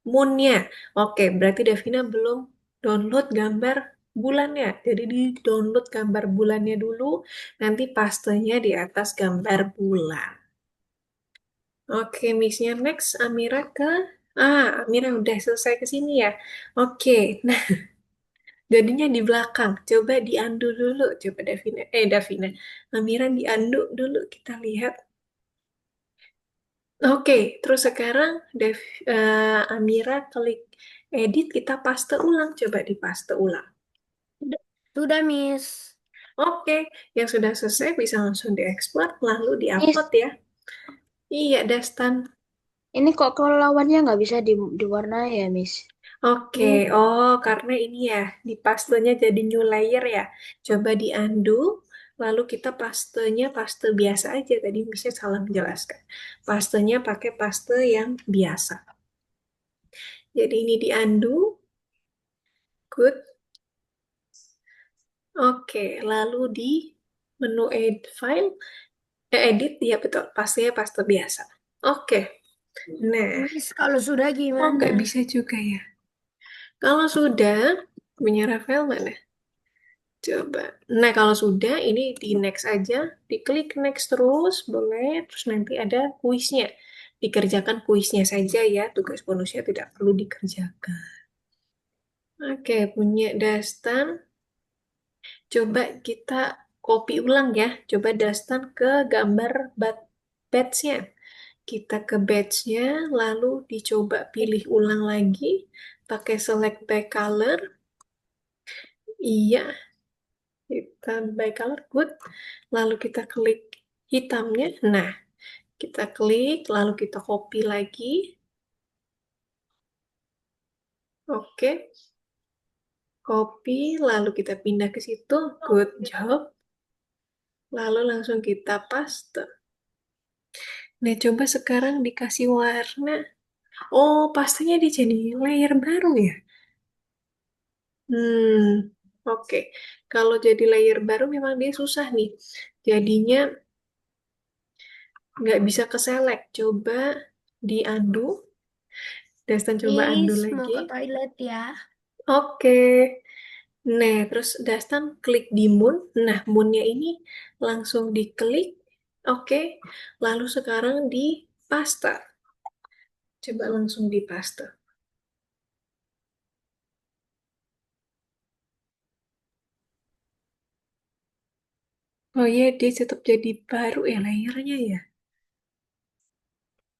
moonnya. Oke, berarti Davina belum download gambar bulannya. Jadi di download gambar bulannya dulu, nanti pastenya di atas gambar bulan. Oke, Missnya next, Amira ke... Amira udah selesai ke sini ya. Oke, nah jadinya di belakang. Coba di undo dulu. Coba Davina. Amira di undo dulu, kita lihat. Oke, terus sekarang Amira klik edit, kita paste ulang. Coba di paste ulang. sudah, Miss. Oke, yang sudah selesai bisa langsung diekspor, lalu Miss, diupload ya. Iya, Dastan. ini kok kelelawar nggak bisa diwarnai ya, Miss? Oke, Ini oh karena ini ya, di pastenya jadi new layer ya. Coba di undo, lalu kita pastenya paste biasa aja. Tadi bisa salah menjelaskan. Pastenya pakai paste yang biasa. Jadi ini di undo, good. Oke, lalu di menu edit file, edit, ya betul, pastenya paste biasa. Oke, nah, Miss, kalau sudah oh gimana? nggak bisa juga ya. Kalau sudah, punya Rafael mana? Coba. Nah, kalau sudah, ini di next aja. Diklik next terus, boleh. Terus nanti ada kuisnya. Dikerjakan kuisnya saja ya. Tugas bonusnya tidak perlu dikerjakan. Oke, punya Dastan. Coba kita copy ulang ya. Coba Dastan ke gambar batch-nya. Kita ke batch-nya, lalu dicoba pilih ulang lagi. Pakai select by color. Iya, kita by color, good. Lalu kita klik hitamnya. Nah, kita klik, lalu kita copy lagi. Oke, copy, lalu kita pindah ke situ. Good job. Lalu langsung kita paste. Nah, coba sekarang dikasih warna. Oh, pastenya dijadi layer baru ya? Oke. Kalau jadi layer baru memang dia susah nih. Jadinya nggak bisa ke select. Coba di undo. Dastan coba undo Miss, mau lagi. ke toilet ya. Oke. Nah, terus Dastan klik di moon. Nah, moonnya ini langsung diklik. Oke. Lalu sekarang di paste. Coba langsung di paste. Oh iya, dia tetap jadi baru ya layernya ya.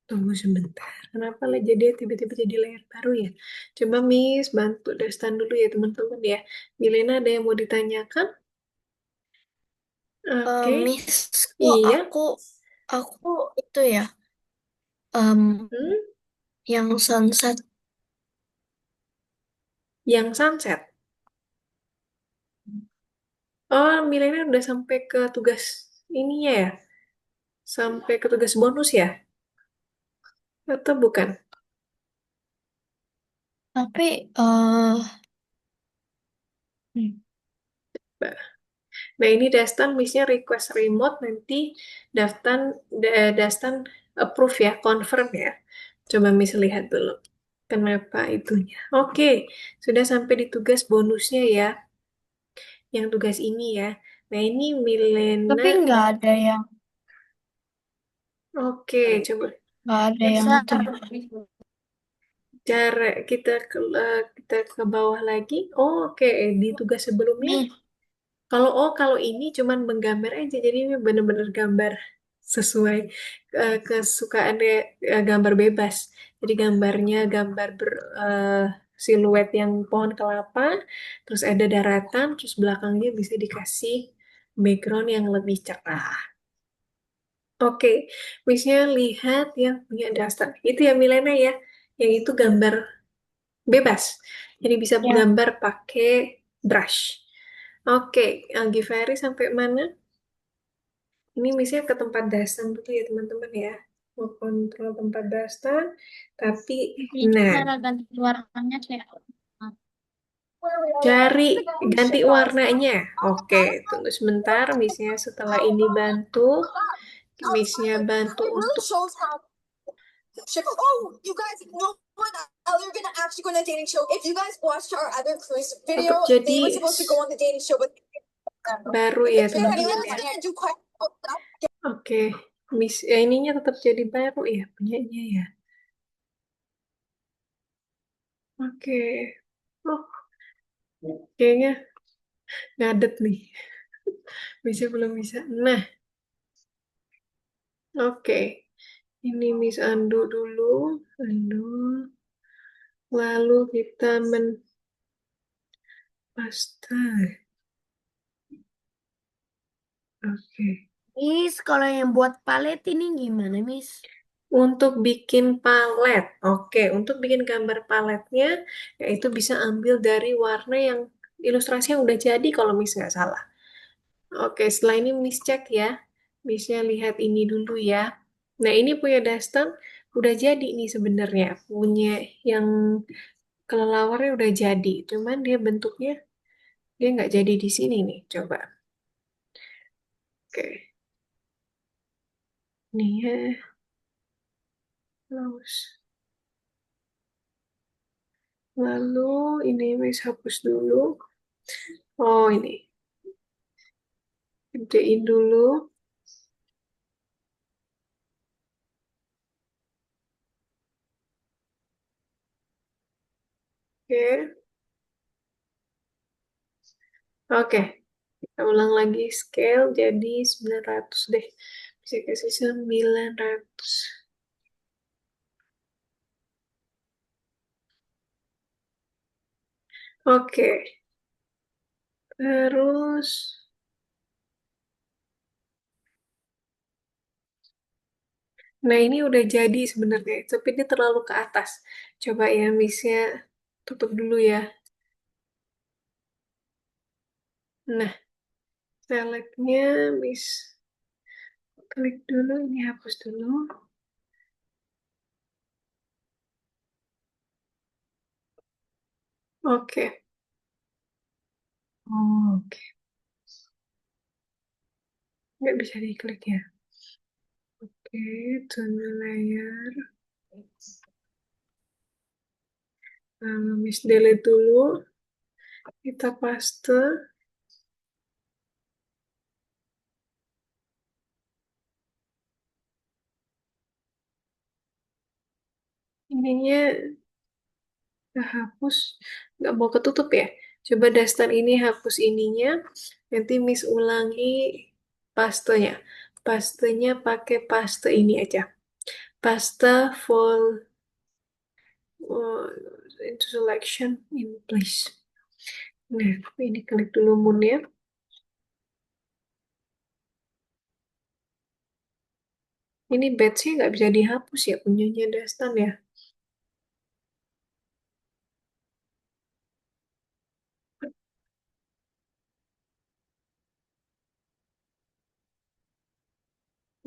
Tunggu sebentar. Kenapa lah jadi tiba-tiba jadi layer baru ya? Coba Miss bantu Dastan dulu ya teman-teman ya. Milena ada yang mau ditanyakan? Oke. Miss, kok Iya. aku itu ya, em, Hmm? yang sunset. Yang sunset. Oh, Milena udah sampai ke tugas ininya ya? Sampai ke tugas bonus ya? Atau bukan? Tapi hmm, Nah, ini Dastan misalnya request remote, nanti Dastan approve ya, confirm ya. Coba Miss lihat dulu. Kenapa itunya? Oke, sudah sampai di tugas bonusnya ya, yang tugas ini ya. Nah, ini Milena. tapi Oke, coba nggak ada yang itu ya. cara kita ke bawah lagi. Oh, oke, di tugas sebelumnya. Nih, Kalau ini cuman menggambar aja, jadi ini bener-bener gambar sesuai kesukaan dia, gambar bebas. Jadi gambarnya gambar siluet yang pohon kelapa, terus ada daratan, terus belakangnya bisa dikasih background yang lebih cerah. Oke, misalnya lihat yang punya dasar. Itu ya Milena ya, yang itu gambar bebas. Jadi bisa Ya, gambar pakai brush. Oke, Givari sampai mana? Ini misalnya ke tempat dasar dulu ya teman-teman ya. Mau kontrol tempat dasar, tapi tapi nah, cara ganti warnanya kayak cari ganti warnanya. Oke, tunggu sebentar. Misalnya setelah ini bantu, misalnya bantu untuk jadi baru ya teman-teman ya. Oke, ininya tetap jadi baru ya punyanya ya. Oke, oh kayaknya ngadet nih. Bisa belum bisa. Nah, oke. Ini Miss Ando dulu. Ando. Lalu kita pasta. Oke. Miss, kalau yang buat palet ini gimana, Miss? Untuk bikin palet. Oke, untuk bikin gambar paletnya, yaitu bisa ambil dari warna yang ilustrasi yang udah jadi kalau Miss nggak salah. Oke, setelah ini Miss cek ya. Missnya lihat ini dulu ya. Nah, ini punya Dastan udah jadi nih sebenarnya. Punya yang kelelawarnya udah jadi. Cuman dia bentuknya, dia nggak jadi di sini nih. Coba. Oke. Nih ya. Terus. Lalu ini Miss hapus dulu. Oh, ini. Gedein dulu. Oke. Oke. Kita ulang lagi scale jadi 900 deh. Bisa kasih 900. Oke. Terus, nah ini udah jadi sebenarnya, tapi ini terlalu ke atas. Coba ya, Miss-nya tutup dulu ya. Nah, selectnya Miss klik dulu, ini hapus dulu. Oke. Oke. Nggak bisa diklik ya. Oke, tunda layar. Miss delete dulu. Kita paste. Ininya udah hapus. Nggak mau ketutup ya. Coba daster ini hapus ininya. Nanti Miss ulangi pastenya. Pastenya pakai paste ini aja. Pasta full uh, into selection in place. Nah, ini klik dulu moon ya. Ini batch-nya nggak bisa dihapus ya, punyanya Dastan ya.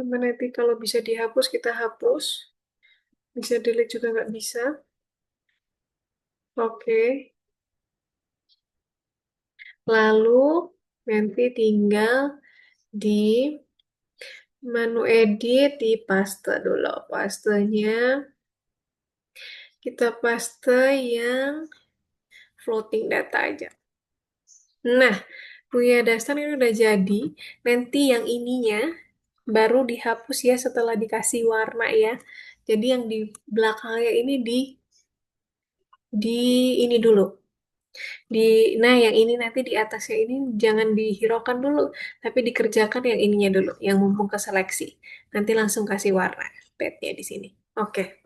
Sama nanti kalau bisa dihapus, kita hapus. Bisa delete juga nggak bisa. Oke. Lalu nanti tinggal di menu edit, di paste dulu. Pastenya kita paste yang floating data aja. Nah, punya dasar ini udah jadi. Nanti yang ininya baru dihapus ya setelah dikasih warna ya. Jadi yang di belakangnya ini di ini dulu. Nah, yang ini nanti di atasnya ini jangan dihiraukan dulu, tapi dikerjakan yang ininya dulu, yang mumpung ke seleksi. Nanti langsung kasih warna petnya di sini. Oke,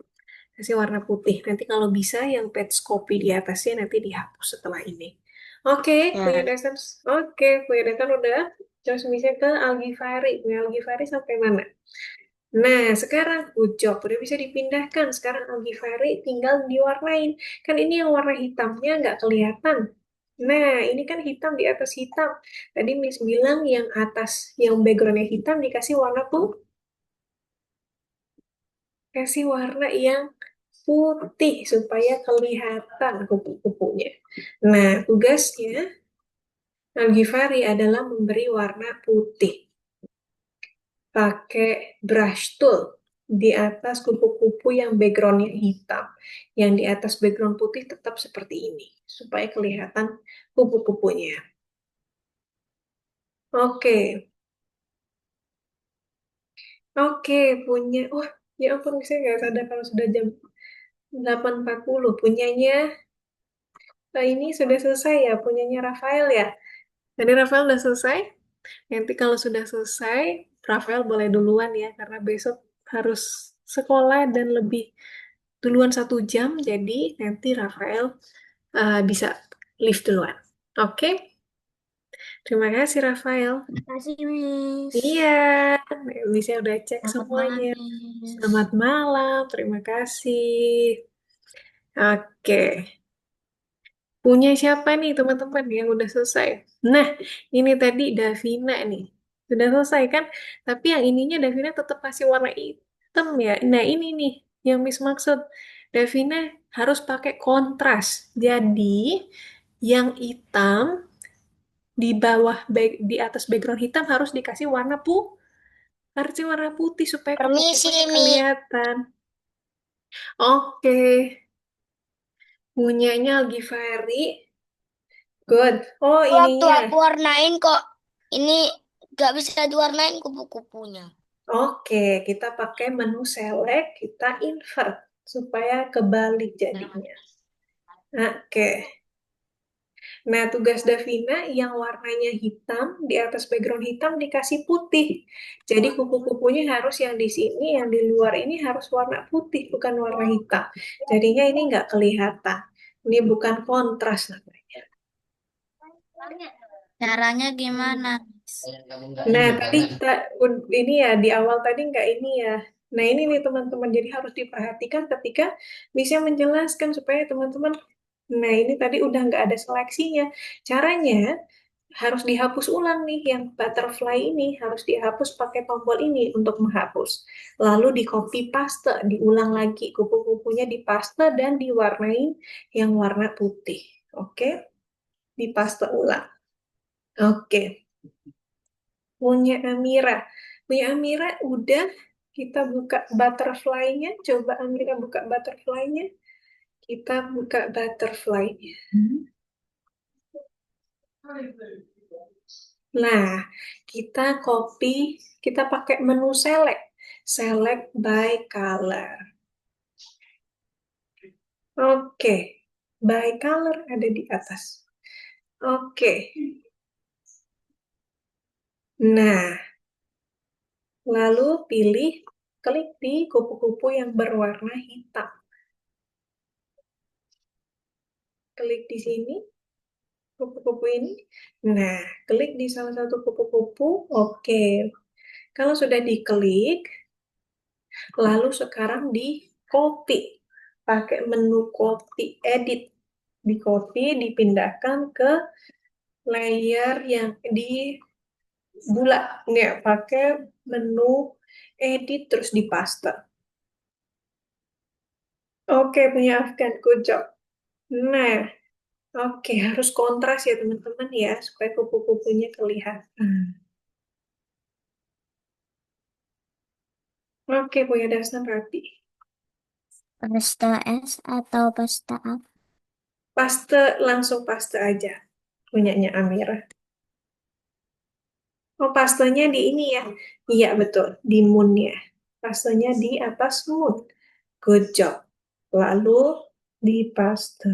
kasih warna putih. Nanti kalau bisa yang pet copy di atasnya nanti dihapus setelah ini. Oke, punya Ya. dasar. Oke, punya dasar udah. Terus bisa ke Algifari. Punya Algifari sampai mana? Nah, sekarang Ucok udah bisa dipindahkan. Sekarang Algifari tinggal diwarnain. Kan ini yang warna hitamnya nggak kelihatan. Nah, ini kan hitam di atas hitam. Tadi Miss bilang yang atas, yang backgroundnya hitam dikasih warna kasih warna yang putih supaya kelihatan kupu-kupunya. Nah, tugasnya Algifari adalah memberi warna putih. Pakai brush tool di atas kupu-kupu yang backgroundnya hitam. Yang di atas background putih tetap seperti ini, supaya kelihatan kupu-kupunya. Oke, oke, punya, wah, ya ampun, saya nggak sadar kalau sudah jam 8.40. Punyanya, ini sudah selesai ya, punyanya Rafael ya. Jadi Rafael udah selesai. Nanti kalau sudah selesai, Rafael boleh duluan ya, karena besok harus sekolah dan lebih duluan 1 jam, jadi nanti Rafael bisa leave duluan. Oke, terima kasih Rafael. Kasih, Miss. Iya, bisa udah cek Selamat malam, semuanya. Miss. Selamat malam, terima kasih. Oke, punya siapa nih teman-teman yang udah selesai? Nah, ini tadi Davina nih. Sudah selesai kan? Tapi yang ininya Davina tetap kasih warna hitam ya. Nah, ini nih yang Miss maksud. Davina harus pakai kontras. Jadi, yang hitam di bawah di atas background hitam harus dikasih warna harus warna putih supaya Permisi, kupu-kupunya Miss. kelihatan. Oke, punyanya Algifari. Good. Oh, Waktu ininya. aku warnain kok ini gak bisa diwarnain kupu-kupunya. Oke, kita pakai menu select, kita invert supaya kebalik jadinya. Oke. Nah, tugas Davina yang warnanya hitam di atas background hitam dikasih putih. Jadi kupu-kupunya harus yang di sini, yang di luar ini harus warna putih, bukan warna hitam. Jadinya ini nggak kelihatan. Ini bukan kontras namanya. Caranya gimana, Miss? Nah, tadi ini ya di awal tadi nggak ini ya. Nah, ini nih teman-teman. Jadi harus diperhatikan ketika bisa menjelaskan supaya teman-teman. Nah, ini tadi udah nggak ada seleksinya. Caranya harus dihapus ulang nih yang butterfly ini harus dihapus pakai tombol ini untuk menghapus. Lalu di copy paste, diulang lagi kupu-kupunya dipaste dan diwarnain yang warna putih. Oke, dipaste ulang. Oke. Punya Amira. Punya Amira udah kita buka butterfly-nya. Coba Amira buka butterfly-nya. Kita buka butterfly-nya. Nah, kita copy, kita pakai menu select. Select by color. Oke, by color ada di atas. Oke. Nah, lalu pilih, klik di kupu-kupu yang berwarna hitam. Klik di sini, kupu-kupu ini. Nah, klik di salah satu kupu-kupu. Oke. Kalau sudah diklik, lalu sekarang di copy. Pakai menu copy edit. Di copy, dipindahkan ke layer yang di bulat. Ya, pakai menu edit terus dipaste. Oke, punya Afgan, good job. Nah, oke, harus kontras ya teman-teman ya, supaya kupu-kupunya kelihatan. Oke, punya Dastan rapi. Pasta es atau pasta apa? Paste, langsung paste aja. Punyanya Amira. Oh, pastanya di ini ya. Iya, betul. Di moon-nya. Pastanya di atas moon. Good job. Lalu di paste.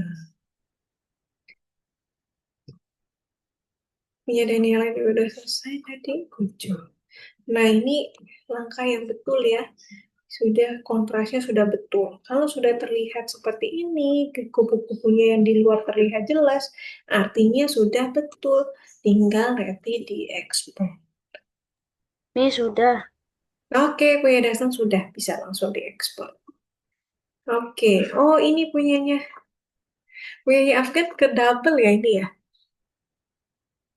Punya Daniela ini udah selesai tadi. Good job. Nah, ini langkah yang betul ya. Sudah kontrasnya sudah betul. Kalau sudah terlihat seperti ini, kupu-kupunya yang di luar terlihat jelas, artinya sudah betul. Tinggal nanti diekspor. Ini sudah. Oke, punya Dastan sudah bisa langsung diekspor. Oke, oh ini punyanya Afgan ke double ya ini ya.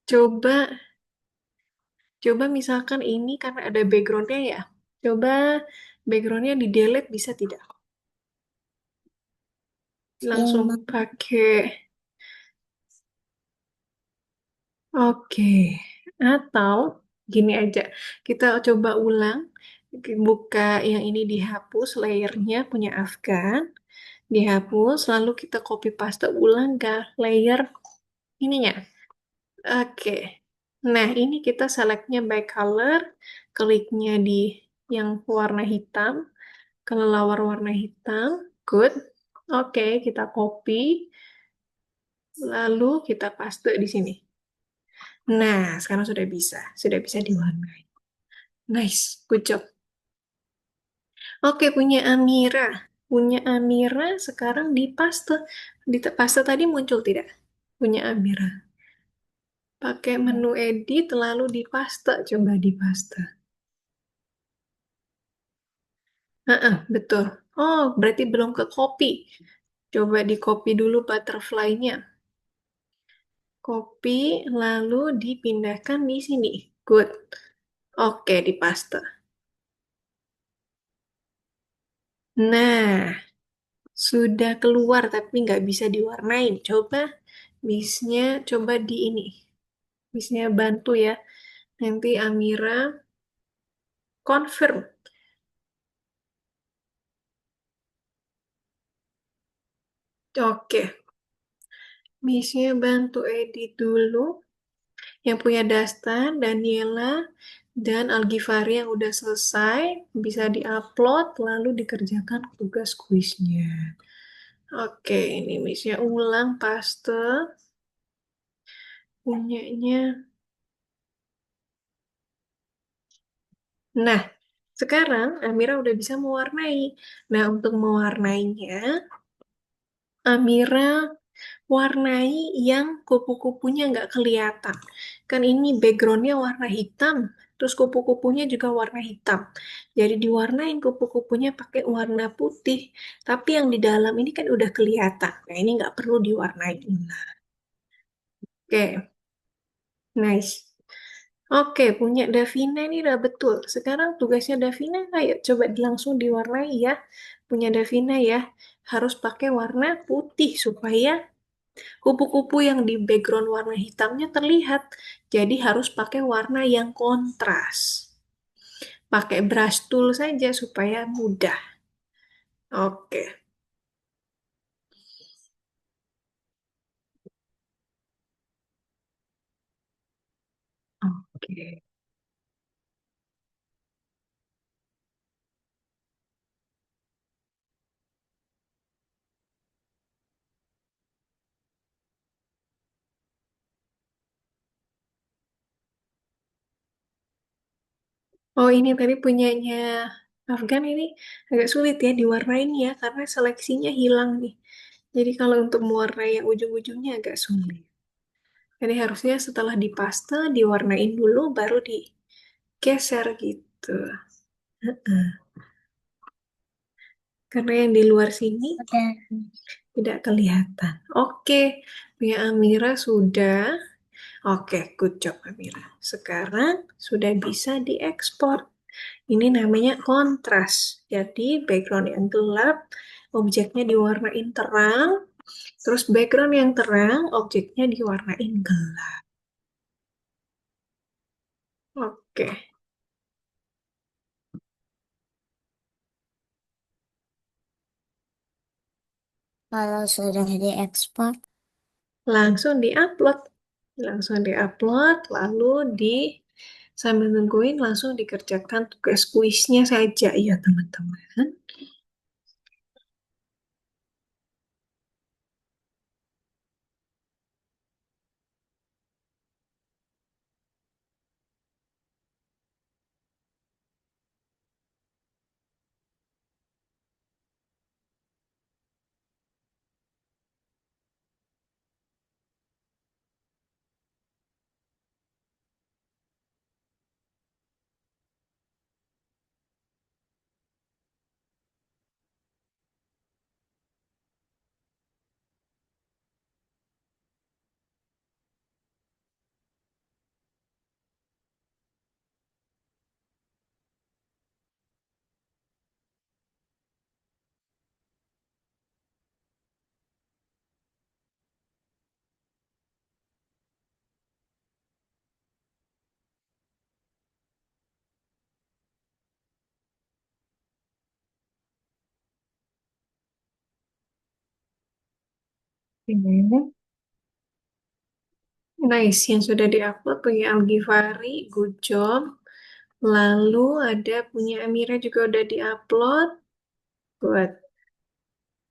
Coba, coba misalkan ini karena ada backgroundnya ya. Coba backgroundnya di delete bisa tidak? Yang Langsung mana? pakai. Oke, atau gini aja, kita coba ulang, buka yang ini dihapus, layernya punya Afgan, dihapus, lalu kita copy paste ulang ke layer ininya. Oke, nah ini kita selectnya by color, kliknya di yang warna hitam, kelelawar warna hitam, good. Oke, kita copy, lalu kita paste di sini. Nah, sekarang sudah bisa diwarnai. Nice, good job. Oke, punya Amira. Punya Amira sekarang di paste. Di paste tadi muncul tidak? Punya Amira. Pakai menu edit lalu di paste. Coba di paste. Betul. Oh, berarti belum ke copy. Coba di copy dulu butterfly-nya. Copy lalu dipindahkan di sini. Good. Oke, di paste. Nah, sudah keluar tapi nggak bisa diwarnain. Coba bisnya coba di ini. Bisnya bantu ya. Nanti Amira confirm. Oke. Bisnya bantu edit dulu. Yang punya Dastan, Daniela, dan Algifari yang udah selesai. Bisa diupload lalu dikerjakan tugas kuisnya. Oke, ini bisnya ulang paste. Punyanya. Nah, sekarang Amira udah bisa mewarnai. Nah, untuk mewarnainya, Amira warnai yang kupu-kupunya nggak kelihatan. Kan ini backgroundnya warna hitam, terus kupu-kupunya juga warna hitam. Jadi diwarnain kupu-kupunya pakai warna putih, tapi yang di dalam ini kan udah kelihatan. Nah, ini nggak perlu diwarnain. Oke, nice. Oke, punya Davina ini udah betul. Sekarang tugasnya Davina, ayo coba langsung diwarnai ya. Punya Davina ya, harus pakai warna putih supaya kupu-kupu yang di background warna hitamnya terlihat. Jadi harus pakai warna yang kontras. Pakai brush tool saja supaya mudah. Oke. Oke. Oh, ini tadi punyanya Afgan ini agak sulit ya diwarnain ya karena seleksinya hilang nih. Jadi kalau untuk mewarnai yang ujung-ujungnya agak sulit. Jadi harusnya setelah dipaste, diwarnain dulu baru digeser gitu. Heeh. Karena yang di luar sini Udah. tidak kelihatan. Oke, punya Amira sudah. Oke, good job Amira. Sekarang sudah bisa diekspor. Ini namanya kontras. Jadi background yang gelap, objeknya diwarnain terang, terus background yang terang, objeknya diwarnain gelap. Oke, Kalau sudah diekspor, langsung diupload. Langsung diupload, lalu sambil nungguin langsung dikerjakan tugas kuisnya saja ya teman-teman. Oke. Nice, yang sudah diupload punya Algivari, good job. Lalu ada punya Amira juga udah diupload, good.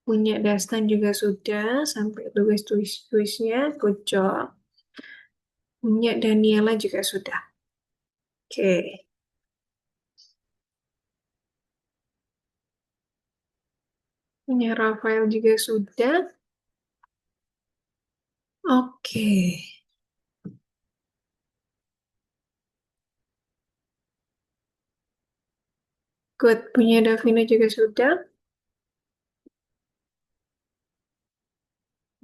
Punya Dastan juga sudah, sampai tulis-tulisnya, good job. Punya Daniela juga sudah. Oke, punya Rafael juga sudah. Oke, good. Punya Davina juga sudah.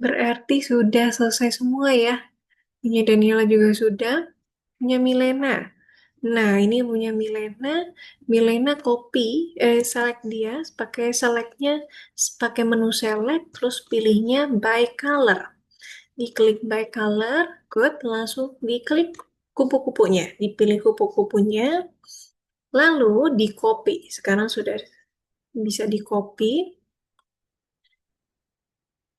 Berarti sudah selesai semua ya. Punya Daniela juga sudah. Punya Milena. Nah, ini punya Milena. Milena copy, select dia, pakai selectnya, pakai menu select, terus pilihnya by color. Diklik by color, good, langsung diklik kupu-kupunya. Dipilih kupu-kupunya, lalu di copy. Sekarang sudah bisa di copy,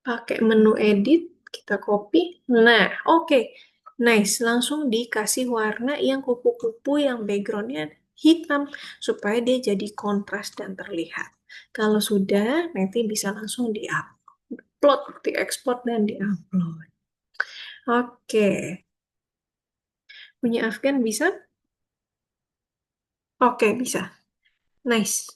pakai menu edit, kita copy. Nah, oke. Nice, langsung dikasih warna yang kupu-kupu yang backgroundnya hitam supaya dia jadi kontras dan terlihat. Kalau sudah, nanti bisa langsung di-upload, diekspor dan di-upload. Oke, punya Afgan bisa? Oke, bisa. Nice.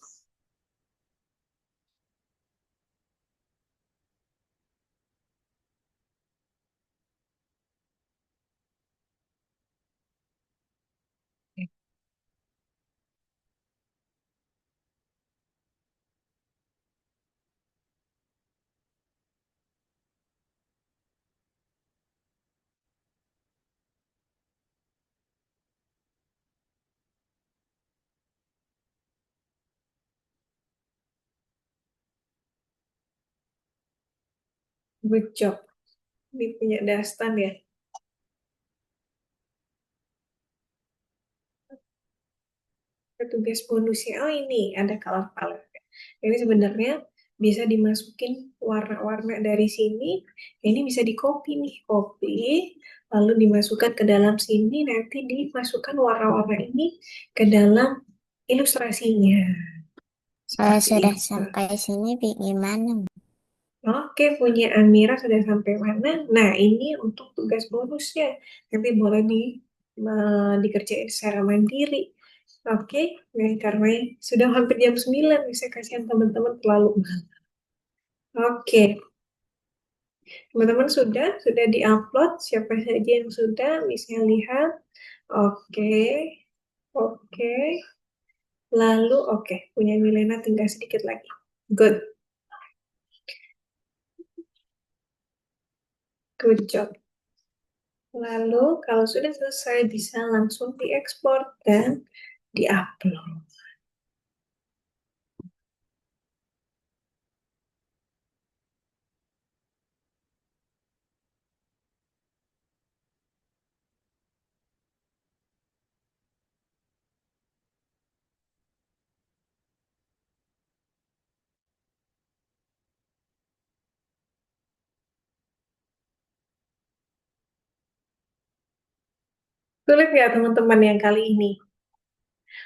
Good job. Ini punya Dastan ya. Tugas bonusnya, oh ini ada color palette. Ini sebenarnya bisa dimasukin warna-warna dari sini. Ini bisa di copy nih, copy, lalu dimasukkan ke dalam sini, nanti dimasukkan warna-warna ini ke dalam ilustrasinya. kalau Seperti sudah itu. sampai sini gimana? Oke, punya Amira sudah sampai mana? Nah, ini untuk tugas bonusnya. Nanti boleh dikerjain secara mandiri. Oke, nah, karena sudah hampir jam 9, bisa kasihan teman-teman terlalu malam. Oke, teman-teman sudah diupload. Siapa saja yang sudah bisa lihat. Oke, oke. Lalu, oke, punya Milena tinggal sedikit lagi. Good, good job. Lalu, kalau sudah selesai, bisa langsung diekspor dan di-upload. Sulit ya teman-teman yang kali ini?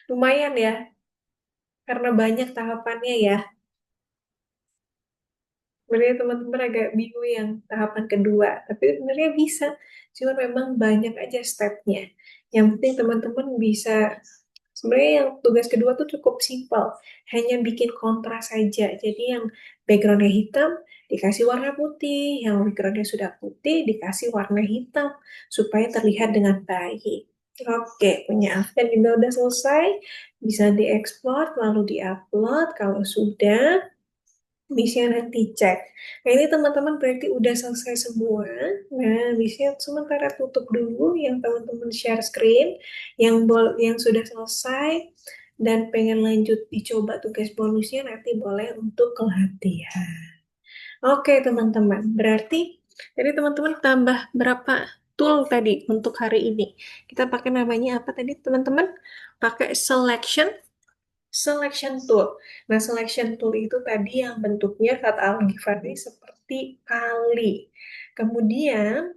Lumayan ya, karena banyak tahapannya ya. Sebenarnya teman-teman agak bingung yang tahapan kedua, tapi sebenarnya bisa. Cuma memang banyak aja stepnya. Yang penting teman-teman bisa, sebenarnya yang tugas kedua tuh cukup simpel. Hanya bikin kontras saja. Jadi yang backgroundnya hitam, dikasih warna putih. Yang backgroundnya sudah putih, dikasih warna hitam. Supaya terlihat dengan baik. Oke, punya Afgan juga udah selesai. Bisa diekspor, lalu diupload. Kalau sudah, bisa nanti cek. Nah, ini teman-teman berarti udah selesai semua. Nah, bisa sementara tutup dulu yang teman-teman share screen, yang sudah selesai dan pengen lanjut dicoba tugas bonusnya nanti boleh untuk kelatihan. Oke, teman-teman. Berarti jadi teman-teman tambah berapa tool tadi untuk hari ini? Kita pakai namanya apa tadi, teman-teman? Pakai selection tool. Nah, selection tool itu tadi yang bentuknya kata Al-Ghifari seperti kali. Kemudian,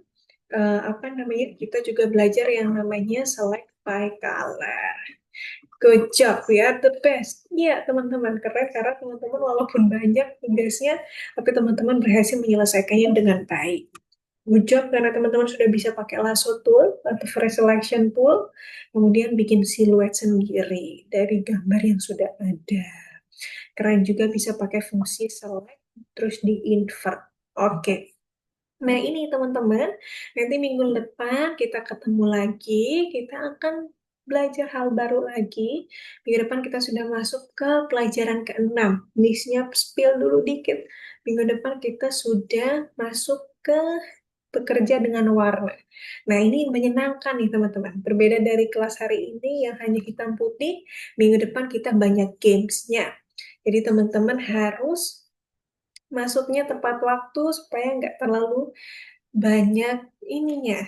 apa namanya, kita juga belajar yang namanya select by color. Good job, ya, the best. Iya, teman-teman, keren karena teman-teman walaupun banyak tugasnya, tapi teman-teman berhasil menyelesaikannya dengan baik. Good job karena teman-teman sudah bisa pakai lasso tool atau fresh selection tool, kemudian bikin siluet sendiri dari gambar yang sudah ada. Keren juga bisa pakai fungsi select, terus di invert. Oke. Nah, ini teman-teman, nanti minggu depan kita ketemu lagi, kita akan belajar hal baru lagi. Minggu depan kita sudah masuk ke pelajaran ke-6. Listnya spill dulu dikit. Minggu depan kita sudah masuk ke bekerja dengan warna. Nah, ini menyenangkan nih teman-teman. Berbeda dari kelas hari ini yang hanya hitam putih, minggu depan kita banyak gamesnya. Jadi teman-teman harus masuknya tepat waktu supaya nggak terlalu banyak ininya,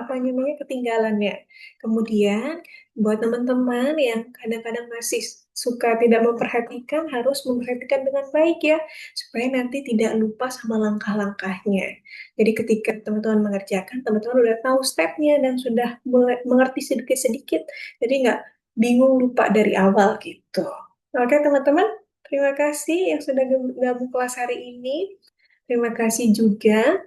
apa namanya, ketinggalannya. Kemudian buat teman-teman yang kadang-kadang masih suka tidak memperhatikan, harus memperhatikan dengan baik ya, supaya nanti tidak lupa sama langkah-langkahnya. Jadi ketika teman-teman mengerjakan, teman-teman udah tahu stepnya dan sudah mulai mengerti sedikit-sedikit, jadi nggak bingung lupa dari awal gitu. Oke teman-teman, terima kasih yang sudah gabung kelas hari ini. Terima kasih juga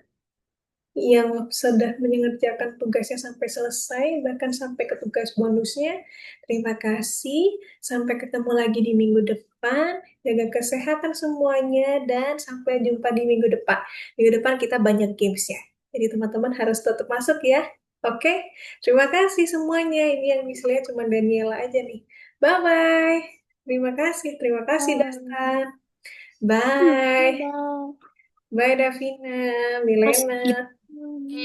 yang sudah mengerjakan tugasnya sampai selesai, bahkan sampai ke tugas bonusnya. Terima kasih. Sampai ketemu lagi di minggu depan. Jaga kesehatan semuanya dan sampai jumpa di minggu depan. Minggu depan kita banyak games ya. Jadi teman-teman harus tetap masuk ya. Oke, terima kasih semuanya. Ini yang misalnya cuma Daniela aja nih. Bye-bye. Terima kasih Dastan. Bye. Dadah. Bye Davina, Askip. Milena.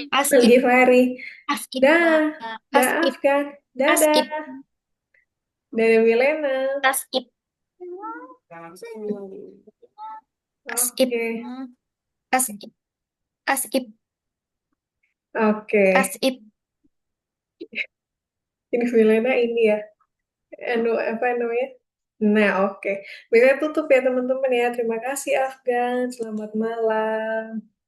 Askip. Al-Ghifari. Askip. Dah, dah Askip. Afgan. Askip. Dadah. Dadah Milena. Askip. Askip. Oke, Askip. Askip. oke. Askip. Ini Milena ini ya. Anu, apa namanya? Nah, oke. Bisa tutup ya teman-teman ya. Terima kasih Afgan. Selamat malam.